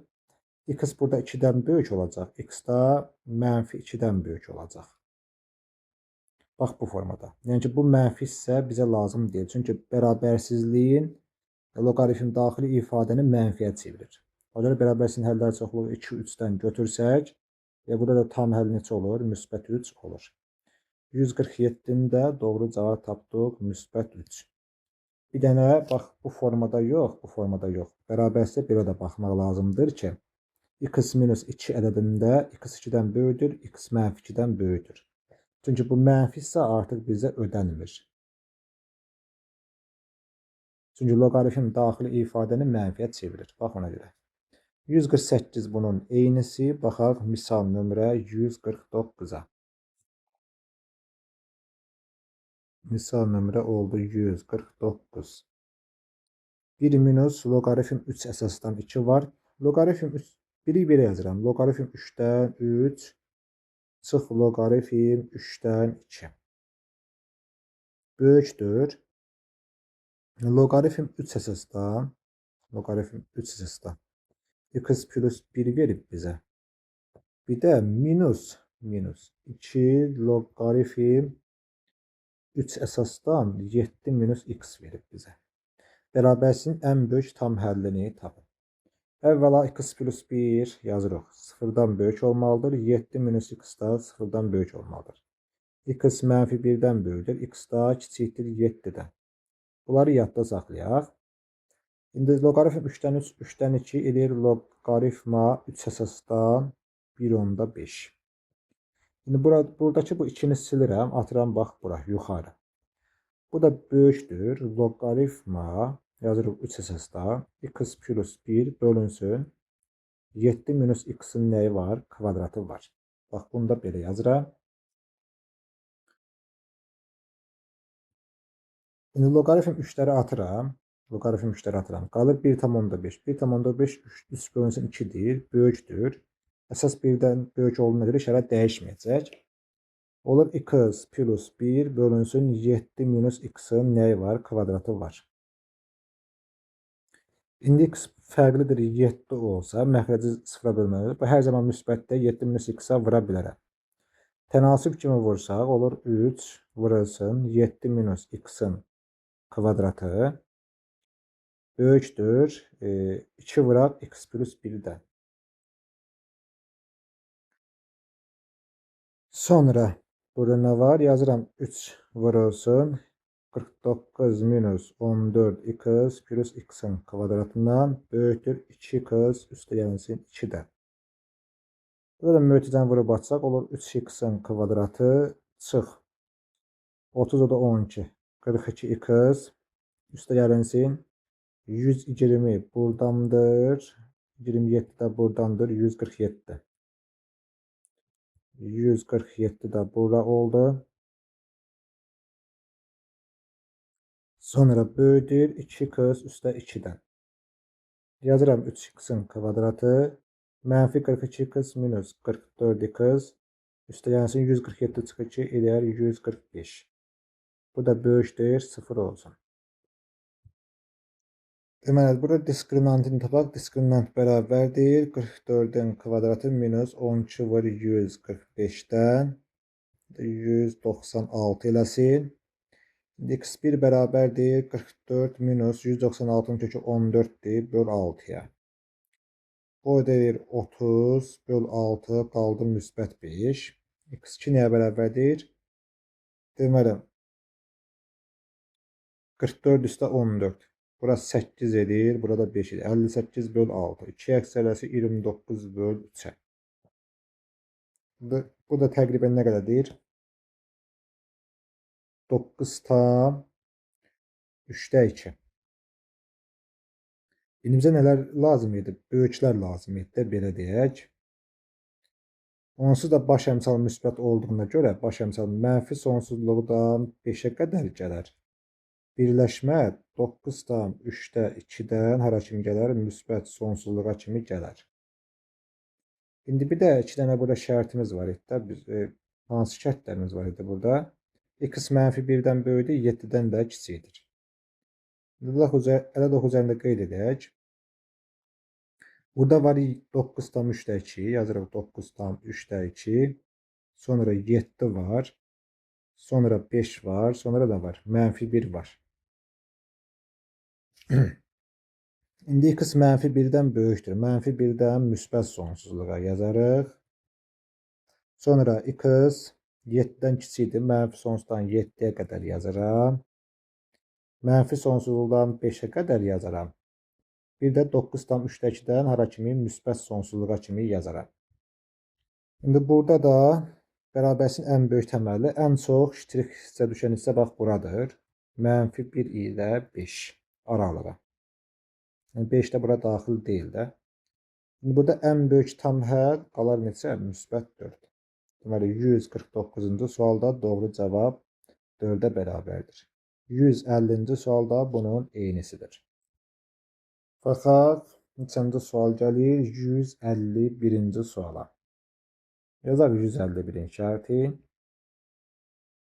X burada 2'dən böyük olacaq. X da mənfi 2'dən böyük olacaq. Bax bu formada. Yəni ki, bu mənfi isə bizə lazım deyil. Çünki bərabərsizliyin loqaritm daxili ifadəni mənfiyə çevirir. O görə bərabərsizliyin həllər çoxluğu 2, 3'dən götürsək, burada da tam həll neçə olur? Müsbət 3 olur. 147'nin də doğru cavab tapdıq. Müsbət 3. Bir dənə bax bu formada yox, bu formada yox. Bərabərsizliyə belə də baxmaq lazımdır ki, x minus 2 ədədində x 2-dən böyükdür, x mənfi 2-dən böyükdür. Çünki bu mənfi isə artıq bizə ödənmir. Çünki loqaritm daxili ifadəni mənfiyə çevirir. Bax ona görə. 148 bunun eynisi. Baxaq misal nömrə 149-a. Misal nömrə oldu 149. 1 minus loqaritm 3 əsasdan 2 var. Loqaritm 3, 1-i belə yazıram. Loqaritm 3-dən 3 çıx loqaritm 3-dən 2. Böyükdür. Loqaritm 3 əsasdan x plus 1 verib bizə. Bir də minus 2 loqaritm 3 əsasdan 7 minus x verib bizə. Bərabərsinin ən böyük tam həllini tapın. Əvvəla x plus 1 yazırıq. 0-dan böyük olmalıdır. 7 minus x da 0-dan böyük olmalıdır. X mənfi 1-dən böyükdür. X da kiçikdir 7-dən. Bunları yadda saxlayaq. İndi loqaritm 3-dən 3, 3-dən 2 eləyir loqaritma 3 əsasdan 1/5. İndi buradakı bu 2-ni silirəm. Atıram bax bura, yuxarı. Bu da böyükdür. Loqaritma yazırıq 3 əsasda x plus 1 bölünsün 7 minus x-in nəyi var? Kvadratı var. Bax, bunu da belə yazıram. İndi loqaritm 3-ləri atıram. Qalır 1/5. 1/5 3 bölünsün 2-dir. Böyükdür. Əsas 1-dən böyük olduğuna görə işarət dəyişməyəcək. Olur x plus 1 bölünsün 7 minus x-in nəyi var? Kvadratı var. İndi x fərqlidir 7 olsa, məxrəci 0-a bölməlidir. Bu hər zaman müsbətdə 7 minus x-a vura bilərəm. Tənasib kimi vursaq, olur 3 vurulsun 7 minus x-in kvadratı böyükdür 2 vuraq x plus 1-dən. Sonra burada nə var? Yazıram 3 vurulsun 49 minus 14 x plus x-in kvadratından böyükdür 2x üstə gəlsin 2-dən. Burada mötərizəni vurub açsaq, olur 3x-in kvadratı çıx. 30 o da 12. 42x üstə gəlsin 120 buradandır. 27 də buradandır. 147. 147 də burada oldu. Sonra böyüdür 2x üstə 2-dən. Yazıram 3x-in kvadratı mənfi 42x minus 44x üstə gəlsin 147 çıx 2 eləyər 145. Bu da böyükdür 0 olsun. Deməli, burada diskriminantını tapaq. Diskriminant bərabərdir 44-ün kvadratı minus 12 var 145-dən 196 eləsin. x1 bərabərdir 44 minus 196-nın kökü 14-dir böl 6-ya. O deyir 30 böl 6 qaldı müsbət 5. x2 nəyə bərabərdir? Deməli 44 üstə 14. Burası 8 edir, burada 5 edir. 58 böl 6. 2 əksərəsi 29 böl 3-ə. Bu da təqribən nə qədərdir? 9 tam 3-də 2. İndi bizə nələr lazım idi? Böyüklər lazım idi də, belə deyək. Onsuz da baş əmsal müsbət olduğuna görə baş əmsal mənfi sonsuzluqdan 5-ə qədər gələr. Birləşmə 9 tam 3-də 2-dən hara kimi gələr? Müsbət sonsuzluğa kimi gələr. İndi bir də 2 dənə burada şərtimiz var idi. Hansı şərtlərimiz var idi burada? X mənfi 1-dən böyükdür, 7-dən də kiçikdir. Elə 9 üzərində qeyd edək. Burada var 9 tam 3-də 2. Yazırıq 9 tam 3-də 2. Sonra 7 var. Sonra 5 var. Sonra da var. Mənfi 1 var. İndi x mənfi 1-dən böyükdür. Mənfi 1-dən müsbət sonsuzluğa yazarıq. Sonra x 7-dən kiçikdir. Mənfi sonsuzdan 7-yə qədər yazaram. Mənfi sonsuzluqdan 5-ə qədər yazaram. Bir də 9,3-dəkidən hara kimi müsbət sonsuzluğa kimi yazaram. İndi burada da bərabərliyin ən böyük təməli ən çox ştrik hissə düşən hissə bax buradır. -1 ilə 5 aralığı. Yəni 5 də bura daxil deyil də. Şimdi burada ən böyük tam həll qalar neçə? Müsbət 4. Deməli 149-cu sualda doğru cavab 4-ə bərabərdir. 150-ci sualda bunun eynisidir. Fakat neçənci sual gəlir? 151-ci suala. Yazaq 151-in şərti.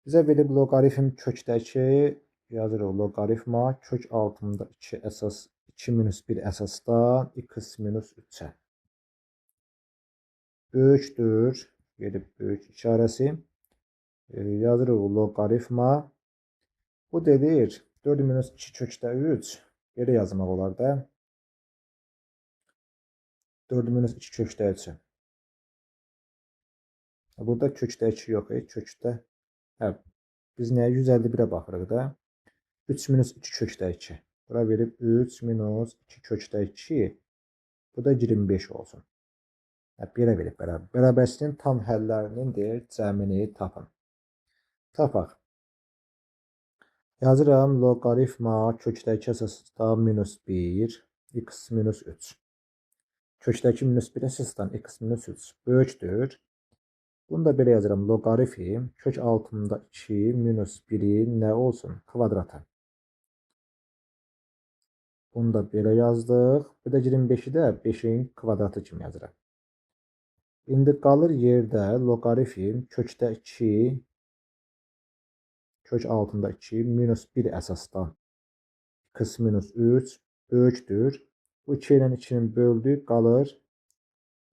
Bizə verib loqaritm kökdəki yazırıq loqaritma kök altında 2 əsas 2 minus 1 əsasdan x minus 3-ə. Böyükdür. Gedib böyük işarəsi. Yazırıq loqaritma. Bu dedir 4 minus 2 kökdə 3. Belə yazmaq olar da. 4 minus 2 kökdə 3. Burada kökdə 2 yox, kökdə. Hə, biz nəyə 151-ə baxırıq da? 3 minus 2 kökdə 2. Bura verib 3 minus 2 kökdə 2. Bu da 25 olsun. Hə, belə verib bərabər. Bərabərliyin tam həllərinin deyir, cəmini tapın. Tapaq. Yazıram loqaritma kökdəki əsasdan minus 1, x minus 3. Kökdəki minus 1 əsasdan x minus 3 böyükdür. Bunu da belə yazıram. Loqaritm kök altında 2 minus 1'in nə olsun? Kvadratı. Bunu da belə yazdıq. Bir də 25'i də 5'in kvadratı kimi yazıram. İndi qalır yerdə loqaritm kökdə 2 kök altında 2 minus 1 əsasdan x minus 3 böyükdür. Bu 2 ilə 2'nin böldük qalır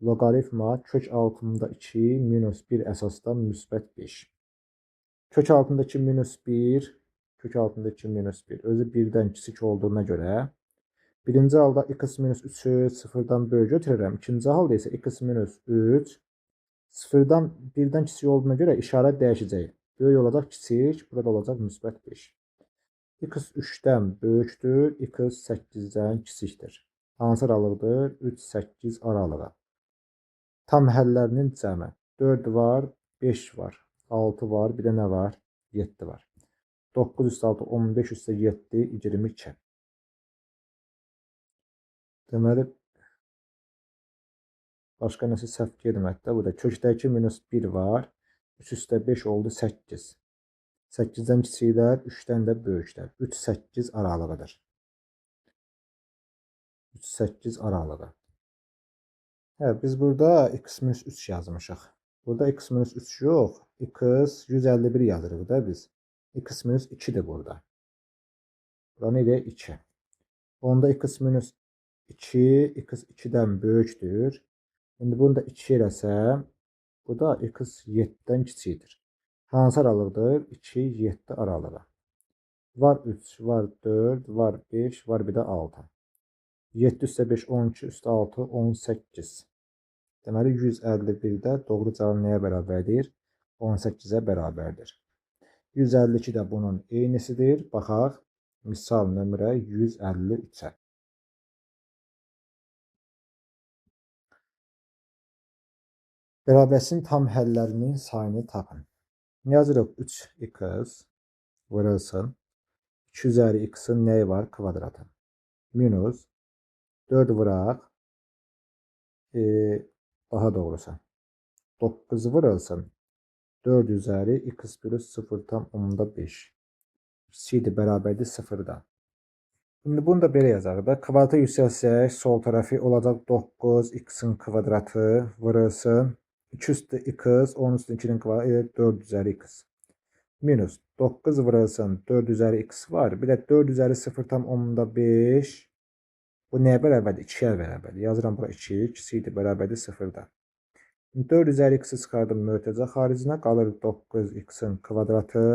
loqaritma kök altında 2 minus 1 əsasdan müsbət 5. Kök altında 2 minus 1, kök altında 2 minus 1 özü 1'dən kiçik olduğuna görə birinci halda x minus 3'ü 0'dan böyük götürürəm. İkinci halda isə x minus 3 0'dan 1'dən kiçik olduğuna görə işarət dəyişəcək. Böyük olacaq kiçik, burada olacaq müsbət 5. X 3'dən böyükdür, x 8'dən kiçikdir. Hansı aralıqdır? 3-8 aralığı. Tam həllərinin cəmi 4 var, 5 var, 6 var, bir də nə var? 7 var. 9 üstə 6, 15 üstə 7, 22. Deməli, başqa nəsə səhv getməkdə. Burada kökdəki minus 1 var. 3 üstə 5 oldu 8. 8-dən kiçiklər, 3-dən də böyüklər. 3-8 aralığıdır. 3-8 aralığı. Hə, biz burada x minus 3 yazmışıq. Burada x minus 3 yox, x 151 yazırıq da biz. X minus 2'dir burada. Burada nədir? 2. Onda x minus 2, x 2'dən böyükdür. İndi bunu da 2 eləsəm, bu da x 7'dən kiçikdir. Hansı aralıqdır? 2-7 aralığı. Var 3, var 4, var 5, var bir də 6. 7 üstə 5, 12 üstə 6, 18. Deməli 151-də doğru cavab nəyə bərabərdir? 18'ə bərabərdir. 152 də bunun eynisidir. Baxaq misal nömrə 153-ə. Bərabərliyin tam həllərinin sayını tapın. Yazırıq 3x vurulsun 2 üzəri x'in nəyi var? Kvadratı. Minus 4 vuraq. Daha doğrusu 9 vurulsun 4 üzəri x plus 0,5 kiçikdir, bərabərdir 0'dan. Şimdi bunu da belə yazaq da. Kvadrata yüksəlsək sol tərəfi olacaq 9 x'in kvadratı vurulsun 2 üstü x 10 üstü 2'nin kvadratı 4 üzəri x. Minus 9 vurulsun 4 üzəri x var. Bir də 4 üzəri 0,5 bu nəyə bərabərdir? 2'yə bərabərdir. Yazıram bura 2, kiçikdir, bərabərdir 0'dan. 4 üzəri x'i çıxardım mötərizə xaricinə, qalır 9x'in kvadratı.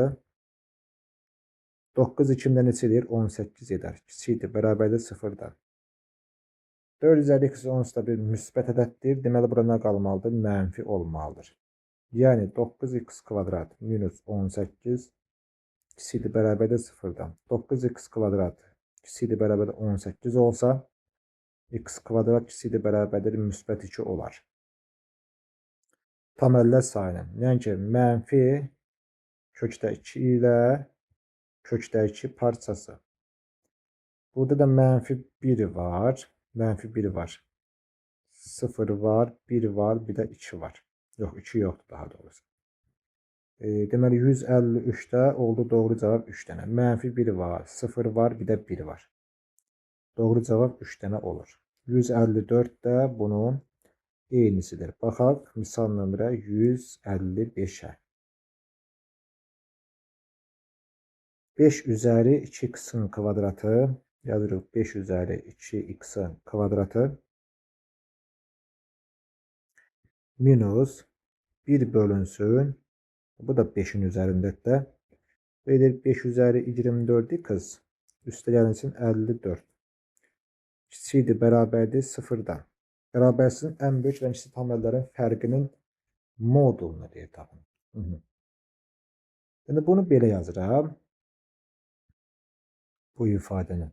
9 2'dən neçə edir? 18 edər. Kiçikdir, bərabərdir 0'dan. 4 üzəri x 10 üstə 1 müsbət ədəddir. Deməli, bura nə qalmalıdır? Mənfi olmalıdır. Yəni 9x kvadrat minus 18 kiçikdir, bərabərdir 0'dan. 9x kvadrat kiçikdir, bərabərdir 18 olsa X kvadrat kiçikdir bərabərdir müsbət 2 olar. Tam əllər sayının. Yəni ki, mənfi kökdə 2 ilə kökdə 2 parçası. Burada da mənfi 1 var. Mənfi 1 var. 0 var, 1 var, bir də 2 var. Yox, 2 yoxdur daha doğrusu. Deməli 153-də oldu doğru cavab 3 dənə. Mənfi 1 var, 0 var, bir də 1 var. Doğru cavab 3 dənə olur. 154 də bunun eynisidir. Baxaq misal nömrə 155-ə. 5 üzəri 2x-in kvadratı yazırıq. 5 üzəri 2x-in kvadratı minus 1 bölünsün. Bu da 5'in üzərindədir. Verir 5 üzəri 24x üstə gəlinsin 54. Kiçikdir, bərabərdir 0-dan. Bərabərsizin ən böyük və kiçik tam əllərin fərqinin modulunu deyə tapın. Yəni bunu belə yazıram. Bu ifadəni.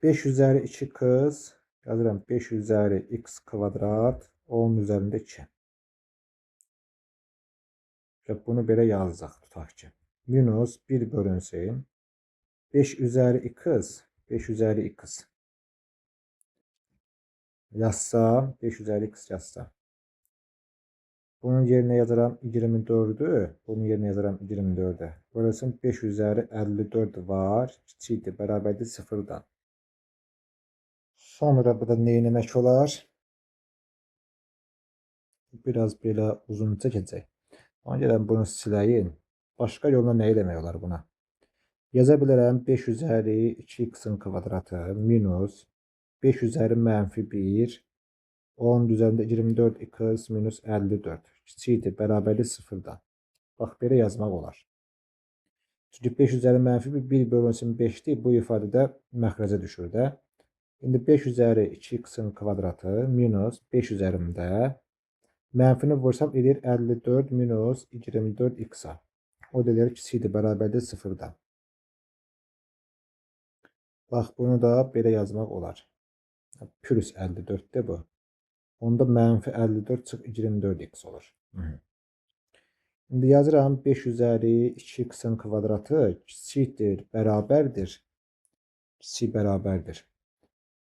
5 üzəri 2x yazıram. 5 üzəri x kvadrat 10 üzərində 2. Bunu belə yazacaq, tutaq ki. Minus 1 bölünsün. 5 üzəri x, 5 üzəri x. Yazsam, 5 üzəri x yazsam. Bunun yerinə yazaram 24'ü, bunun yerinə yazaram 24'ü. Burası 5 üzəri 54 var, kiçikdir, bərabərdir 0-dan. Sonra burada nə etmək olar? Biraz belə uzun çəkəcək. Ona görə bunu siləyim. Başqa yolla nə eləmək olar buna? Yaza bilərəm 5 üzəri 2x-in kvadratı minus 5 üzəri mənfi 1 10 üzərində 24x minus 54 kiçikdir, bərabərdir 0-dan. Bax, belə yazmaq olar. Çünki 5 üzəri mənfi 1 bölünsün 5'dir. Bu ifadədə məxrəcə düşür də. İndi 5 üzəri 2x-in kvadratı minus 5 üzərində mənfini vursam edir 54 minus 24x-a. O da edir kiçikdir, bərabərdir 0-dan. Bax, bunu da belə yazmaq olar. Plus 54'dir bu. Onda mənfi 54 çıx 24x olur. İndi yazıram 5 üzəri 2x-in kvadratı kiçikdir, bərabərdir. Kiçik bərabərdir.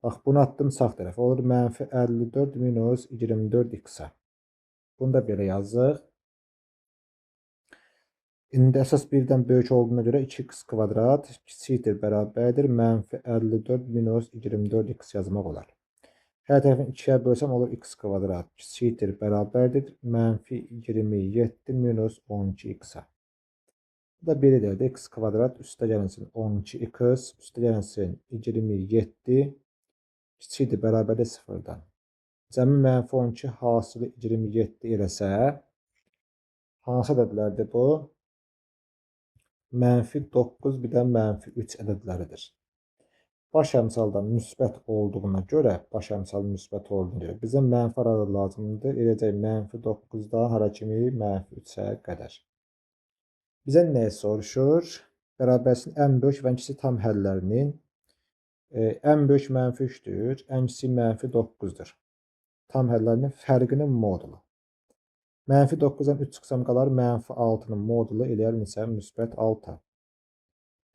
Bax, bunu atdım sağ tərəfə. Olur mənfi 54 minus 24x-a. Bunu da belə yazıq. İndi əsas birdən böyük olduğuna görə 2x kvadrat kiçikdir, bərabərdir. Mənfi 54 minus 24x yazmaq olar. Hər tərəfini 2'yə bölsəm olur x kvadrat kiçikdir, bərabərdir. Mənfi 27 minus 12x-a. Bu da belə deyil. X kvadrat üstə gəlinsin 12x, üstə gəlinsin 27 kiçikdir, bərabərdir 0-dan. Cəmi mənfi 12 hasılı 27 eləsə, hansı ədədlərdir bu? Mənfi 9 bir də mənfi 3 ədədləridir. Baş əmsalda müsbət olduğuna görə, bizə mənfi arada lazımdır. Eləcək mənfi 9'dan hara kimi mənfi 3'ə qədər. Bizə nə soruşur? Bərabərsizin ən böyük və kiçik tam həllərinin ən böyük mənfi 3'dür, ən kiçik mənfi 9'dur. Tam həllərinin fərqinin modulu. Mənfi 9'dan 3 çıxsam qalar, mənfi 6'nın modulu eləyər neçə? Müsbət 6.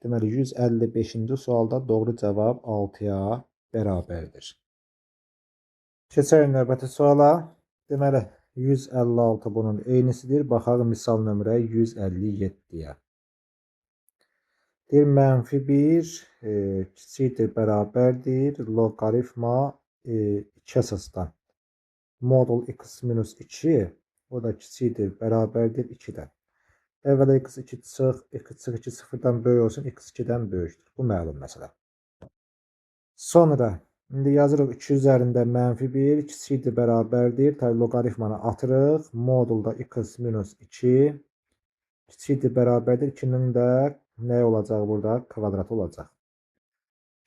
Deməli, 155-ci sualda doğru cavab 6'ya bərabərdir. Keçək növbəti suala. Deməli, 156 bunun eynisidir. Baxaq misal nömrə 157'yə. Deyir, mənfi 1 kiçikdir, bərabərdir. Loqaritma 2 əsasdan. Modul x minus 2, o da kiçikdir, bərabərdir 2-dən. Əvvəla x2 çıx, x2 0-dan böyük olsun, x2-dən böyükdür. Bu məlum məsələ. Sonra, indi yazırıq 2 üzərində mənfi 1, kiçikdir, bərabərdir. Tabi loqaritmanı atırıq. Modulda x minus 2, kiçikdir, bərabərdir. 2'nin də nə olacaq burada? Kvadratı olacaq.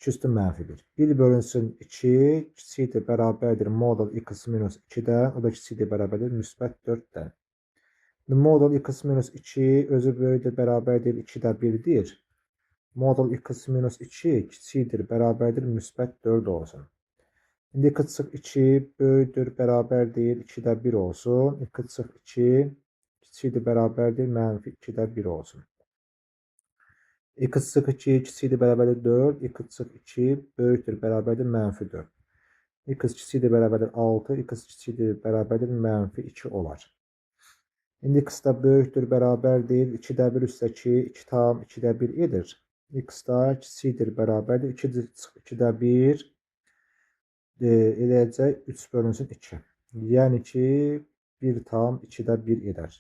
2 üstü mənfi 1. 1 bölünsün 2, kiçikdir, bərabərdir modul x minus 2'dən, o da kiçikdir, bərabərdir müsbət 4'dən. Modul x minus 2 özü böyükdür, bərabərdir 2'də 1'dir. Modul x minus 2 kiçikdir, bərabərdir müsbət 4 olsun. İndi 2 çıxı 2 böyükdür, bərabər deyil 2-də 1 olsun. 2 çıxı 2 kiçikdir, bərabər deyil mənfi 2-də 1 olsun. 2 çıxı 2 kiçikdir, bərabərdir 4. 2 çıxı 2 böyükdür, bərabərdir mənfi 4. X kiçikdir, bərabərdir 6. X kiçikdir, bərabərdir mənfi 2 olar. İndi x da böyükdür, bərabər deyil 2-də 1 üstə 2, 2 tam 2-də 1 edir. X da kiçikdir, bərabərdir 2-də 1 eləyəcək 3 bölünsün 2. Yəni ki 1 tam 2-də 1 edər.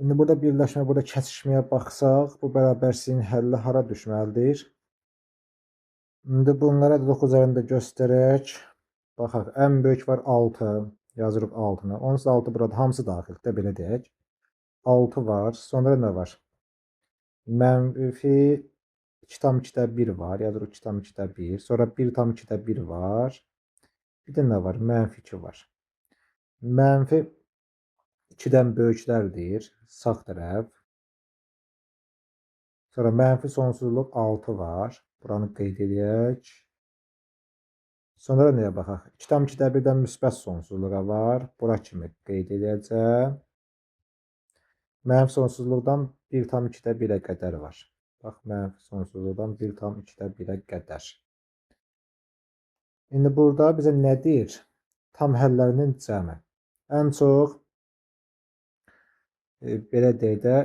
İndi burada birləşmə, burada kəsişməyə baxsaq, bu bərabərsizliyin həlli hara düşməlidir? İndi bunlara da 9 üzərində göstərək. Baxaq, ən böyük var 6. Yazırıq 6-nı. Onsuz 6 burada hamısı daxildir, belə deyək. 6 var. Sonra nə var? Mənfi 2 tam 2-də 1 var. Yazırıq 2 tam 2-də 1. Sonra 1 tam 2-də 1 var. Bir də nə var? Mənfi 2 var. Mənfi 2-dən böyüklərdir. Sağ tərəf. Sonra mənfi sonsuzluq 6 var. Buranı qeyd edək. Sonra nəyə baxaq? 2 tam 2-də 1-dən müsbət sonsuzluğa var. Bura kimi qeyd edəcəm. Mənfi sonsuzluqdan 1 tam 2-də 1-ə qədər var. Bax, mənfi sonsuzluqdan 1 tam 2-də 1-ə qədər. İndi burada bizə nə deyir? Tam həllərinin cəmi. Ən çox belə deyək də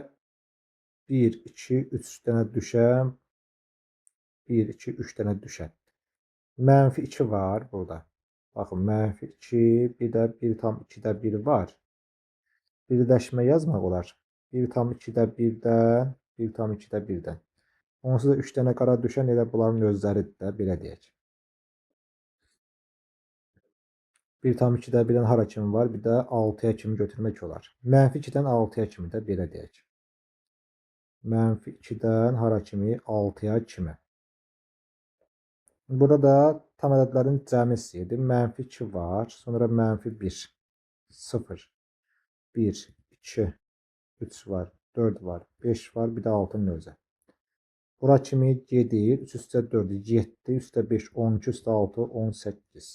1, 2, 3 dənə düşən, 1, 2, 3 dənə düşən. Mənfi 2 var burada. Baxın, mənfi 2, bir də 1 tam 2-də 1 var. Birləşmə yazmaq olar. 1 tam 2-də 1-dən, 1 tam 2-də 1-dən. Onsuz da 3 dənə qara düşən elə bunların özləridir də, belə deyək. 1 tam 2-də 1-dən hara kimi var? Bir də 6-ya kimi götürmək olar. Mənfi 2-dən 6-ya kimi də belə deyək. Mənfi 2-dən hara kimi? 6-ya kimi. Burada tam ədədlərin cəmi istəyirdi. Mənfi 2 var. Sonra mənfi 1. 0. 1, 2, 3 var. 4 var. 5 var. Bir də 6-nın özü. Bura kimi gedir. 3 üstə 4, 7, üstə 5, 12, üstə 6, 18.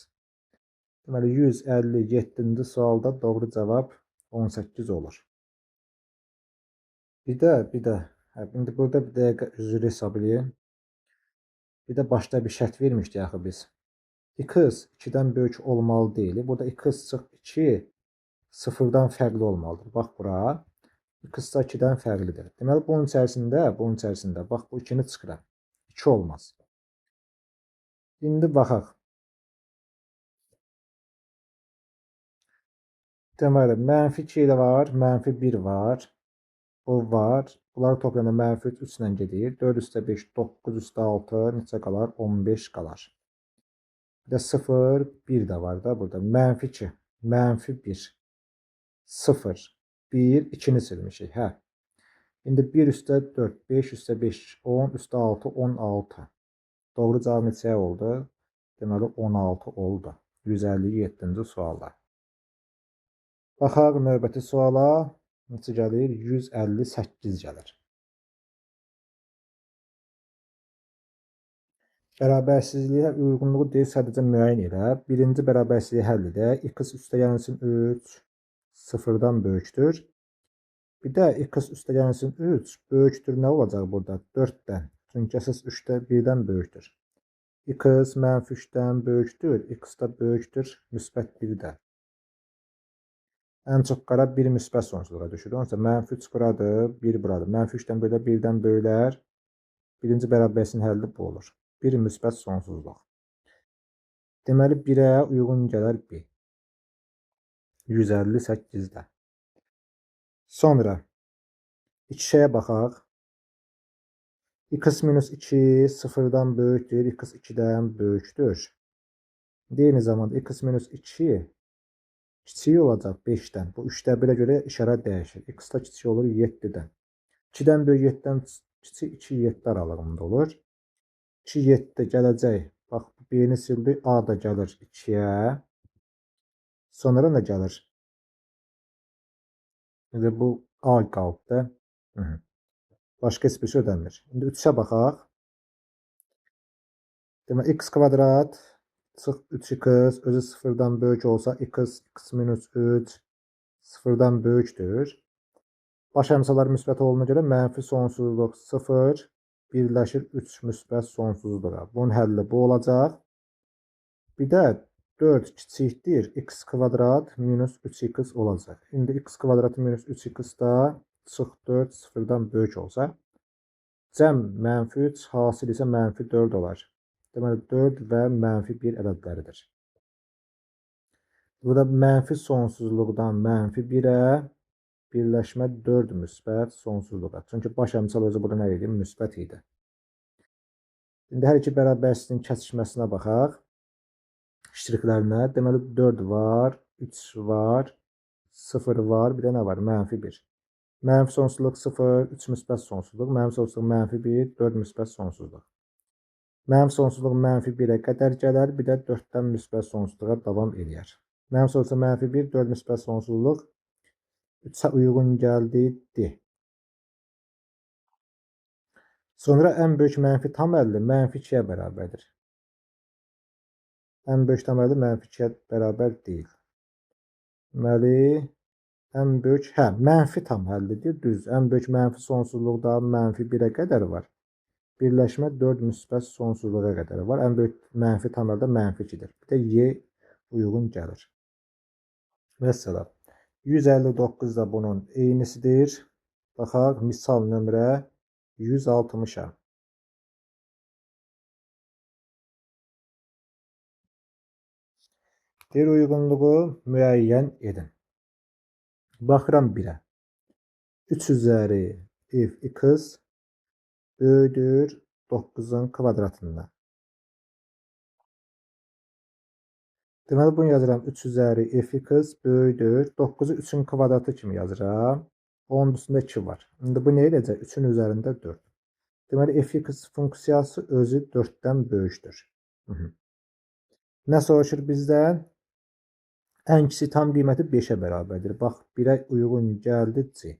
Deməli, 157-ci sualda doğru cavab 18 olur. Bir də, indi burada bir dəqiqə üzr hesab edin. Bir də başda bir şərt vermişdik axı biz. X 2-dən böyük olmalı deyil. Burada x çıx 2 sıfırdan fərqli olmalıdır. Bax bura. X da 2-dən fərqlidir. Deməli, bunun içərisində, bax bu 2-ni çıxıram. 2 olmaz. İndi baxaq. Deməli, mənfi 2 ilə var, mənfi 1 var. Bu var. Bunları toplayanda mənfi 3 ilə gedir. 4 üstə 5, 9 üstə 6 neçə qalar? 15 qalar. Bir də 0, 1 də var da burada. Mənfi 2, mənfi 1, 0, 1, 2-ni silmişik. Hə. İndi 1 üstə 4, 5 üstə 5, 10 üstə 6, 16. Doğru cavab neçə oldu? Deməli, 16 oldu. 157-ci sualda. Baxaq növbəti suala. Neçə gəlir? 158 gəlir. Bərabərsizliyə uyğunluğu deyil, sadəcə müəyyən elə. Birinci bərabərsizliyi həll edək. X üstəgəlsin 3 0-dan böyükdür. Bir də x üstəgəlsin 3 böyükdür. Nə olacaq burada? 4-dən. Çünki əsas 3-də 1-dən böyükdür. X mənfi 3-dən böyükdür. X da böyükdür müsbət 1-dən. Ən çox qara 1 müsbət sonsuzluğa düşür. Onsa mənfi 3 buradır, 1 buradır. Mənfi 3-dən böylər, 1-dən böylər. Birinci bərabərsizliyin həlli bu olur. 1 müsbət sonsuzluq. Deməli, 1-ə uyğun gələr 1. 158-də. Sonra 2-şəyə baxaq. X minus 2 0-dan böyükdür, x 2-dən böyükdür. Eyni zamanda x minus 2 kiçik olacaq 5-dən. Bu 3-də 1-ə görə işarə dəyişir. X da kiçik olur 7-dən. 2-dən böyük 7-dən kiçik 2-7 aralığında olur. 2-7 gələcək. Bax, B-ni sildik. A da gəlir 2-yə. Sonra nə gəlir? İndi bu A qaldı. Başqa heç bir şey ödənmir. İndi 3-ə baxaq. Demek x kvadrat çıx 3x özü sıfırdan böyük olsa x minus 3 sıfırdan böyükdür. Baş əmsalar müsbət olduğuna görə mənfi sonsuzluq 0 birləşir 3 müsbət sonsuzluğa. Bunun həlli bu olacaq. Bir də 4 kiçikdir x kvadrat minus 3x olacaq. İndi x kvadratı minus 3x da çıx 4 sıfırdan böyük olsa cəm mənfi 3 hasil isə mənfi 4 olar. Deməli 4 və mənfi 1 ədədləridir. Burada mənfi sonsuzluqdan mənfi 1-ə birləşmə 4 müsbət sonsuzluğa. Çünki baş əmsal özü burada nə idi? Müsbət idi. İndi hər iki bərabərsizliyin kəsişməsinə baxaq. İştiriklərinə. Deməli 4 var, 3 var, 0 var, bir də nə var? Mənfi 1. Mənfi sonsuzluq 0, 3 müsbət sonsuzluq. Mənfi sonsuzluq mənfi 1, 4 müsbət sonsuzluq. Mənfi sonsuzluq mənfi 1-ə qədər gələr, bir də 4-dən müsbət sonsuzluğa davam edir. Mənfi sonsuzluq mənfi 1, 4 müsbət sonsuzluq 3'ə uyğun gəldi, D. Sonra ən böyük mənfi tam 50 mənfi 2-yə bərabərdir. Ən böyük tam 50 mənfi 2-yə bərabər deyil. Deməli, ən böyük, mənfi tam 50-dir, düz. Ən böyük mənfi sonsuzluqda mənfi 1-ə qədər var. Birləşmə 4 müsbət sonsuzluğa qədər var. Ən böyük mənfi tam 50 mənfi 2-dir. Bir də Y uyğun gəlir. Məsələn, 159 da bunun eynisidir. Baxaq, misal nömrə 160-a. Deyir uyğunluğu müəyyən edin. Baxıram 1-ə. 3 üzəri f(x) böyüdür 9'un kvadratından. Deməli bunu yazıram 3 üzəri f(x) böyüdür 9'u 3'ün kvadratı kimi yazıram. Onun üstündə 2 var. İndi bu nə edəcək? 3'ün üzərində 4. Deməli f(x) funksiyası özü 4'dən böyükdür. Nə soruşur bizdən? Ən kiçik tam qiyməti 5'ə bərabərdir. Bax, 1'ə uyğun gəldi C.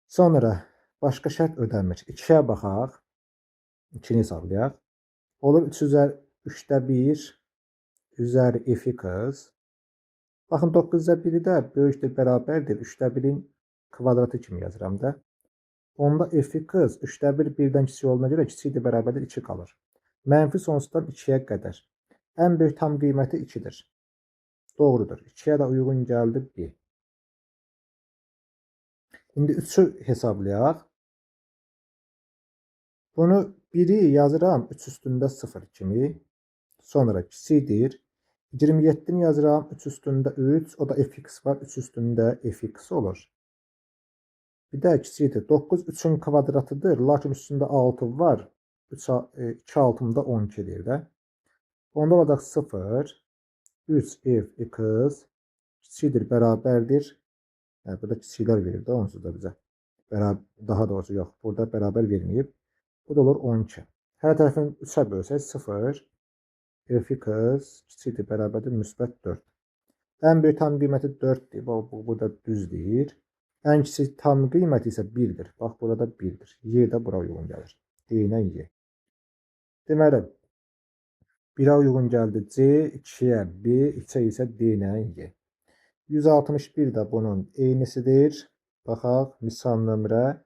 Sonra başqa şərt ödənmir. 2'yə baxaq. 2-ni hesablayaq. Olur 3 üzəri 3'də 1 üzəri f(x). Baxın 9'da 1'i də böyükdür, bərabərdir. 3'də 1'in kvadratı kimi yazıram da. Onda f(x) 3'də 1 1-dən kiçik olduğuna görə kiçikdir, bərabərdir 2 qalır. Mənfi sonsuzdan 2'yə qədər. Ən böyük tam qiyməti 2'dir. Doğrudur. 2'yə də uyğun gəldi 1. İndi 3'ü hesablayaq. Bunu 1'i yazıram 3 üstündə 0 kimi. Sonra kiçikdir. 27'ni yazıram 3 üstündə 3. O da f(x) var. 3 üstündə f(x) olur. Bir də kiçikdir. 9 3'ün kvadratıdır. Lakin üstündə 6 var. 2 altında 12'dir də. Onda olacaq 0. 3 f(x) kiçikdir, bərabərdir. Yəni, burada kiçiklər verir də onsuz da bizə. Daha doğrusu yox. Burada bərabər verməyib. Bu da olur 12. Hər tərəfini 3'ə bölsək 0. f(x) kiçikdir, bərabərdir, müsbət 4. Ən böyük tam qiyməti 4'dir. Bu da düz deyir. Ən kiçik tam qiyməti isə 1'dir. Bax, burada 1'dir. Y də bura uyğun gəlir. D ilə Y. Deməli, 1'ə uyğun gəldi C, 2'yə B, 3'ə isə D ilə Y. 161 də bunun eynisidir. Baxaq, misal nömrə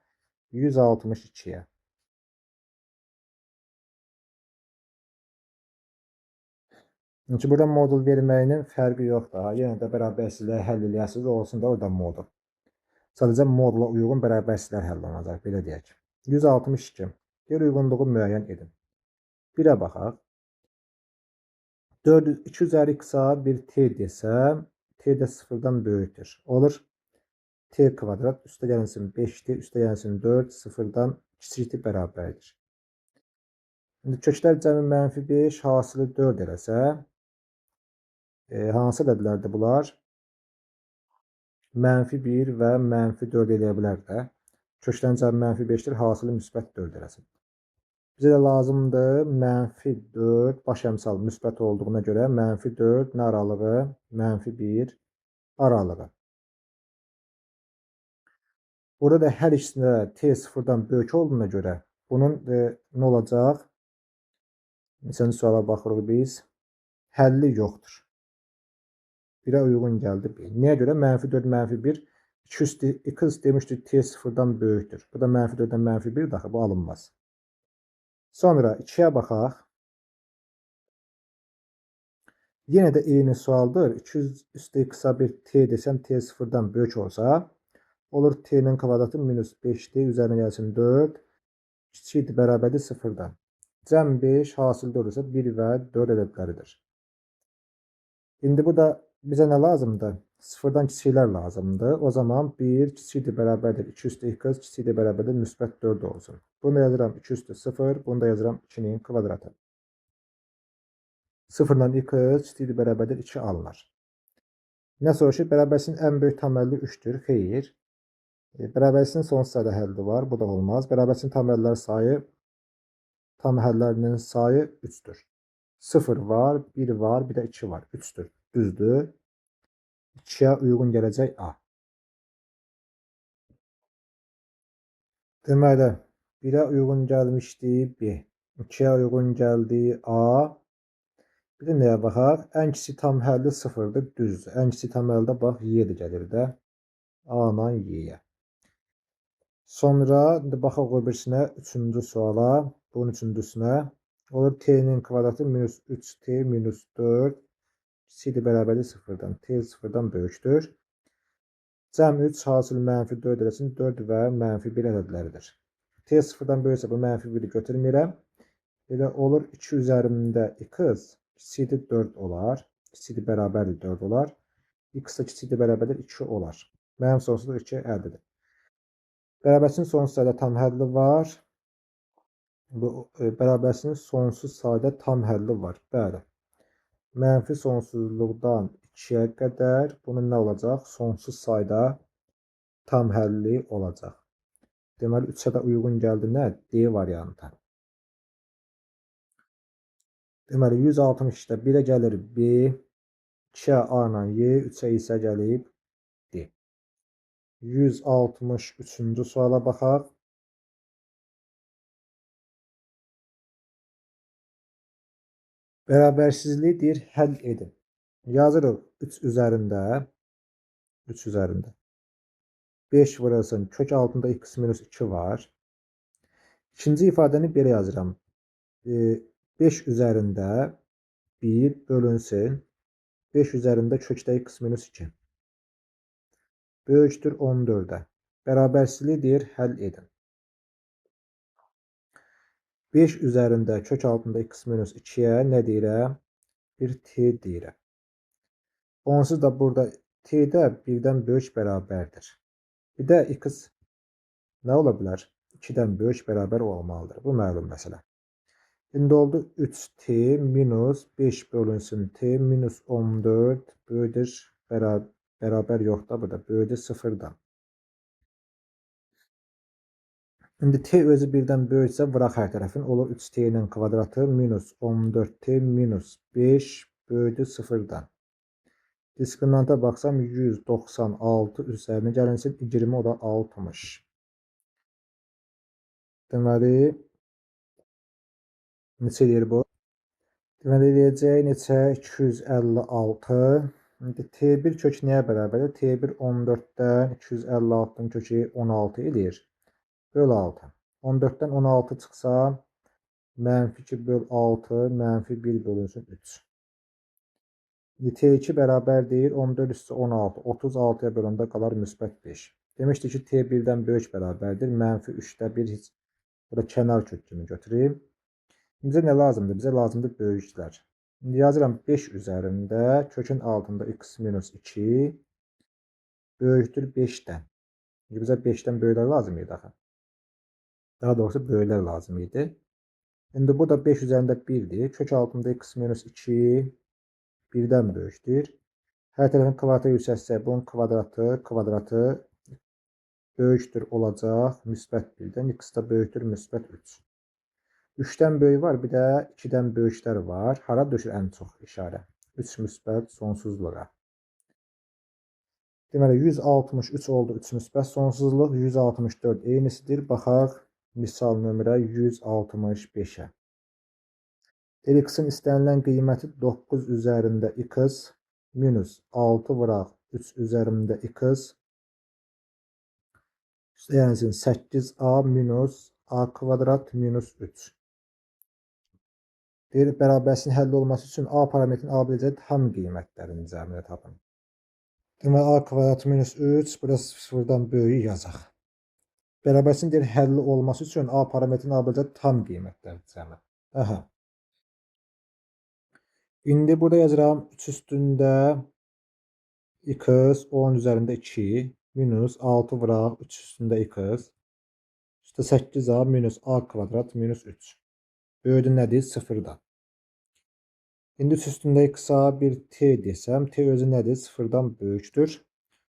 162'yə. Çünki burada modul verməyinin fərqi yoxdur. Yenə də bərabərsizləri həll eləyəsiniz, olsun da orada modul. Sadəcə modula uyğun bərabərsizlər həll olunacaq, belə deyək. 162. Deyir uyğunluğu müəyyən edin. 1'ə baxaq. 2 üzəri x-a bir t desəm, t də 0'dan böyükdür. Olur t kvadrat, üstə gəlinsin 5'dir, üstə gəlinsin 4, 0'dan kiçikdir, bərabərdir. İndi köklər cəmi mənfi 5, hasili 4 eləsə, hansı ədədlərdir bunlar? Mənfi 1 və mənfi 4 eləyə bilər də. Köklərin cəmi mənfi 5'dir, hasili müsbət 4 eləsin. Bizə də lazımdır mənfi 4, baş əmsal müsbət olduğuna görə mənfi 4 nə aralığı? Mənfi 1 aralığı. Burada da hər ikisində t 0'dan böyük olduğuna görə bunun nə olacaq? Neçənci suala baxırıq biz? Həlli yoxdur. 1'ə uyğun gəldi 1. Niyə görə? -4, -1. 2 üstü x demişdik t sıfırdan böyükdür. Bu da -4-dən -1 daxı bu alınmaz. Sonra 2'yə baxaq. Yenə də eyni sualdır. 2 üstü x-a bir t desəm t sıfırdan böyük olsa olur t'nin kvadratı minus 5'dir. Üzərinə gəlsin 4. Kiçikdir, bərabərdir 0-dan. Cəm 5 hasildə olursa 1 və 4 ədədləridir. İndi bu da bizə nə lazımdır? Sıfırdan kiçiklər lazımdır. O zaman 1 kiçikdir, bərabərdir 2 üstü x, kiçikdir, bərabərdir müsbət 4 olsun. Bunu da yazıram 2 üstü 0, bunu da yazıram 2'nin kvadratı. 0'dan x kiçikdir, bərabərdir 2 alınır. Nə soruşur? Bərabərsinin ən böyük tam həlli 3'tür. Xeyr. Bərabərsinin sonsuz sayda həlli var. Bu da olmaz. Bərabərsinin tam həllərinin sayı 3'tür. 0 var, 1 var, bir də 2 var. 3'tür. Düzdür. 2'yə uyğun gələcək A. Deməli, 1'ə uyğun gəlmişdi B. 2'yə uyğun gəldi A. Bir də nəyə baxaq? Ən kiçik tam həlli 0'dır. Düzdür. Ən kiçik tam həldə bax Y də gəlir də. A-dan Y-yə. Sonra baxaq o birisinə, 3-cü suala. Bunun üçüncüsünə. Olur t'nin kvadratı minus 3t minus 4 kiçikdir, bərabərdir 0'dan. T 0'dan böyükdür. Cəm 3 hasil -4 eləsin 4 və -1 ədədləridir. T 0'dan böyüksə bu -1'i götürmürəm. Elə olur 2 üzərində x kiçikdir 4 olar. Kiçikdir, bərabərdir 4 olar. X da kiçikdir, bərabərdir 2 olar. Mənim sonsuzluq 2 əldedir. Bərabərsinin sonsuz sayda tam həlli var. Bu bərabərsinin sonsuz sayda tam həlli var. Bəli. Mənfi sonsuzluqdan 2'yə qədər bunun nə olacaq? Sonsuz sayda tam həlli olacaq. Deməli 3'ə də uyğun gəldi nə? D variantı. Deməli 162'də 1'ə gəlir B, 2'ə A ilə Y, 3'ə isə gəlib D. 163-cü suala baxaq. Bərabərsizliyi deyir, həll edin. Yazırıq 3 üzərində 5 vurulsun kök altında x minus 2 var. İkinci ifadəni belə yazıram. 5 üzərində 1 bölünsün 5 üzərində kökdə x minus 2. Böyükdür 14'ə. Bərabərsizliyi deyir, həll edin. 5 üzərində kök altında x minus 2'yə nə deyirəm? Bir t deyirəm. Onsuz da burada t'də 1'dən böyük bərabərdir. Bir də x nə ola bilər? 2'dən böyük bərabər olmalıdır. Bu məlum məsələ. İndi oldu 3t minus 5 bölünsün t minus 14 böyüdür bərabər yox da burada böyüdür 0'dan. İndi t özü 1'dən böyüksə vuraq hər tərəfin olur 3t'nin kvadratı minus 14t minus 5 böyüdür 0'dan. Diskriminanta baxsam 196 üzərinə gəlinsin 20 o da 60. Deməli neçə eləyir bu? Deməli eləyəcək neçə? 256. İndi t1 kök nəyə bərabərdir? T1 14'dən 256'nın kökü 16 eləyir. Böl 6. 14'dən 16 çıxsa -2 böl 6 -1 bölünsün 3. T2 bərabər deyir 14 üstü 16. 36'ya böləndə qalar müsbət 5. Demişdik ki T1'dən böyük bərabərdir. -3'də 1 heç burada kənar kök kimi götüreyim. Bizə nə lazımdır? Bizə lazımdır böyüklər. İndi yazıram 5 üzərində kökün altında x minus 2 böyükdür 5'dən. Bizə 5'dən böyüklər lazım idi axı. Daha doğrusu böyüklər lazım idi. İndi bu da 5 üzərində 1'dir. Kök altında x minus 2 1'dən böyükdür. Hər tərəfin kvadratı yüksəlsək bunun kvadratı böyükdür olacaq müsbət 1'dən. X da böyükdür müsbət 3. 3'dən böyük var, bir də 2'dən böyüklər var. Hara düşür ən çox işarə? 3 müsbət sonsuzluğa. Deməli 163 oldu 3 müsbət sonsuzluq, 164 eynisidir. Baxaq misal nömrə 165'ə. x-in istənilən qiyməti 9 üzərində x minus 6 vuraq 3 üzərində x yəni 8a minus a kvadrat minus 3. Deyir, bərabərsinin həlli olması üçün a parametrin a biləcəyi tam qiymətlərini cəmini tapın. Deməli, a kvadrat minus 3, burası sıfırdan böyük yazaq. Bərabərsinin deyir, həlli olması üçün a parametrin a biləcəyi tam qiymətləri cəmi. Aha. İndi burada yazıram 3 üstündə x 10 üzərində 2 minus 6 vuraq 3 üstündə x üstə 8a minus a kvadrat minus 3. Böyüdü nədir? Sıfırdan. İndi 3 üstündə x-a bir t desəm, t özü nədir? Sıfırdan böyükdür.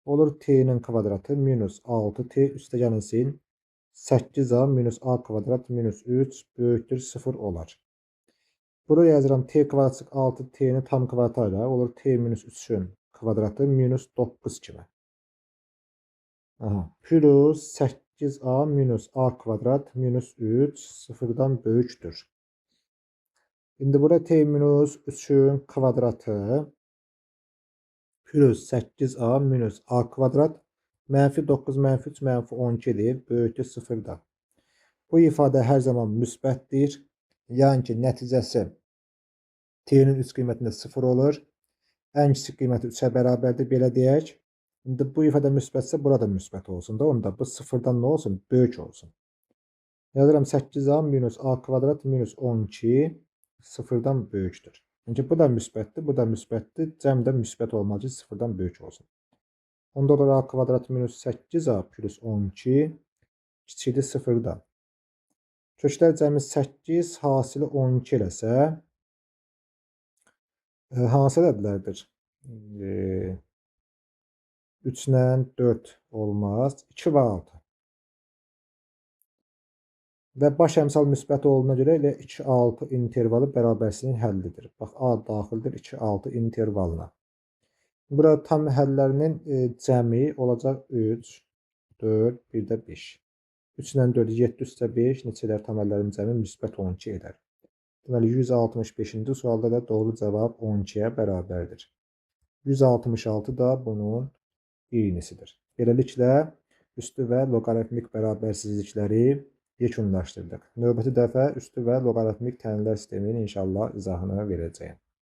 Olur t'nin kvadratı minus 6t üstə gəlsin 8a minus a kvadrat minus 3 böyükdür 0 olar. Burada yazıram t kvadrat 6t'ni tam kvadratıyla olur t minus 3'ün kvadratı minus 9 kimi. Aha. Plus 8a minus a kvadrat minus 3 sıfırdan böyükdür. İndi burada t minus 3'ün kvadratı plus 8a minus a kvadrat mənfi 9 mənfi 3 mənfi 12'dir. Böyükdür sıfırdan. Bu ifadə hər zaman müsbətdir. Yəni ki, nəticəsi t'nin üst qiymətində 0 olur. Ən kiçik qiyməti 3'ə bərabərdir, belə deyək. İndi bu ifadə müsbətsə, burada müsbət olsun da, onda bu sıfırdan nə olsun? Böyük olsun. Yazıram 8a minus a kvadrat minus 12 sıfırdan böyükdür. Yəni bu da müsbətdir, bu da müsbətdir. Cəm də müsbət olmalı ki, sıfırdan böyük olsun. Onda olur a kvadrat minus 8a plus 12 kiçikdir sıfırdan. Köklər cəmi 8, hasili 12 eləsə, hansı ədədlərdir? 3 ilə 4 olmaz, 2 və 6. Və baş əmsal müsbət olduğuna görə elə 2-6 intervalı bərabərsinin həllidir. Bax, a daxildir 2-6 intervalına. Burada tam həllərinin cəmi olacaq 3, 4, bir də 5. 3 ilə 4, 7 üstə 5, neçələr tam həllərin cəmi müsbət 12 edər. Deməli, 165-ci sualda da doğru cavab 12'yə bərabərdir. 166 da bunun iynisidir. Beləliklə, üstü və loqaritmik bərabərsizlikləri yekunlaşdırdıq. Növbəti dəfə üstü və loqaritmik tənlər sisteminin inşallah izahını verəcəyim.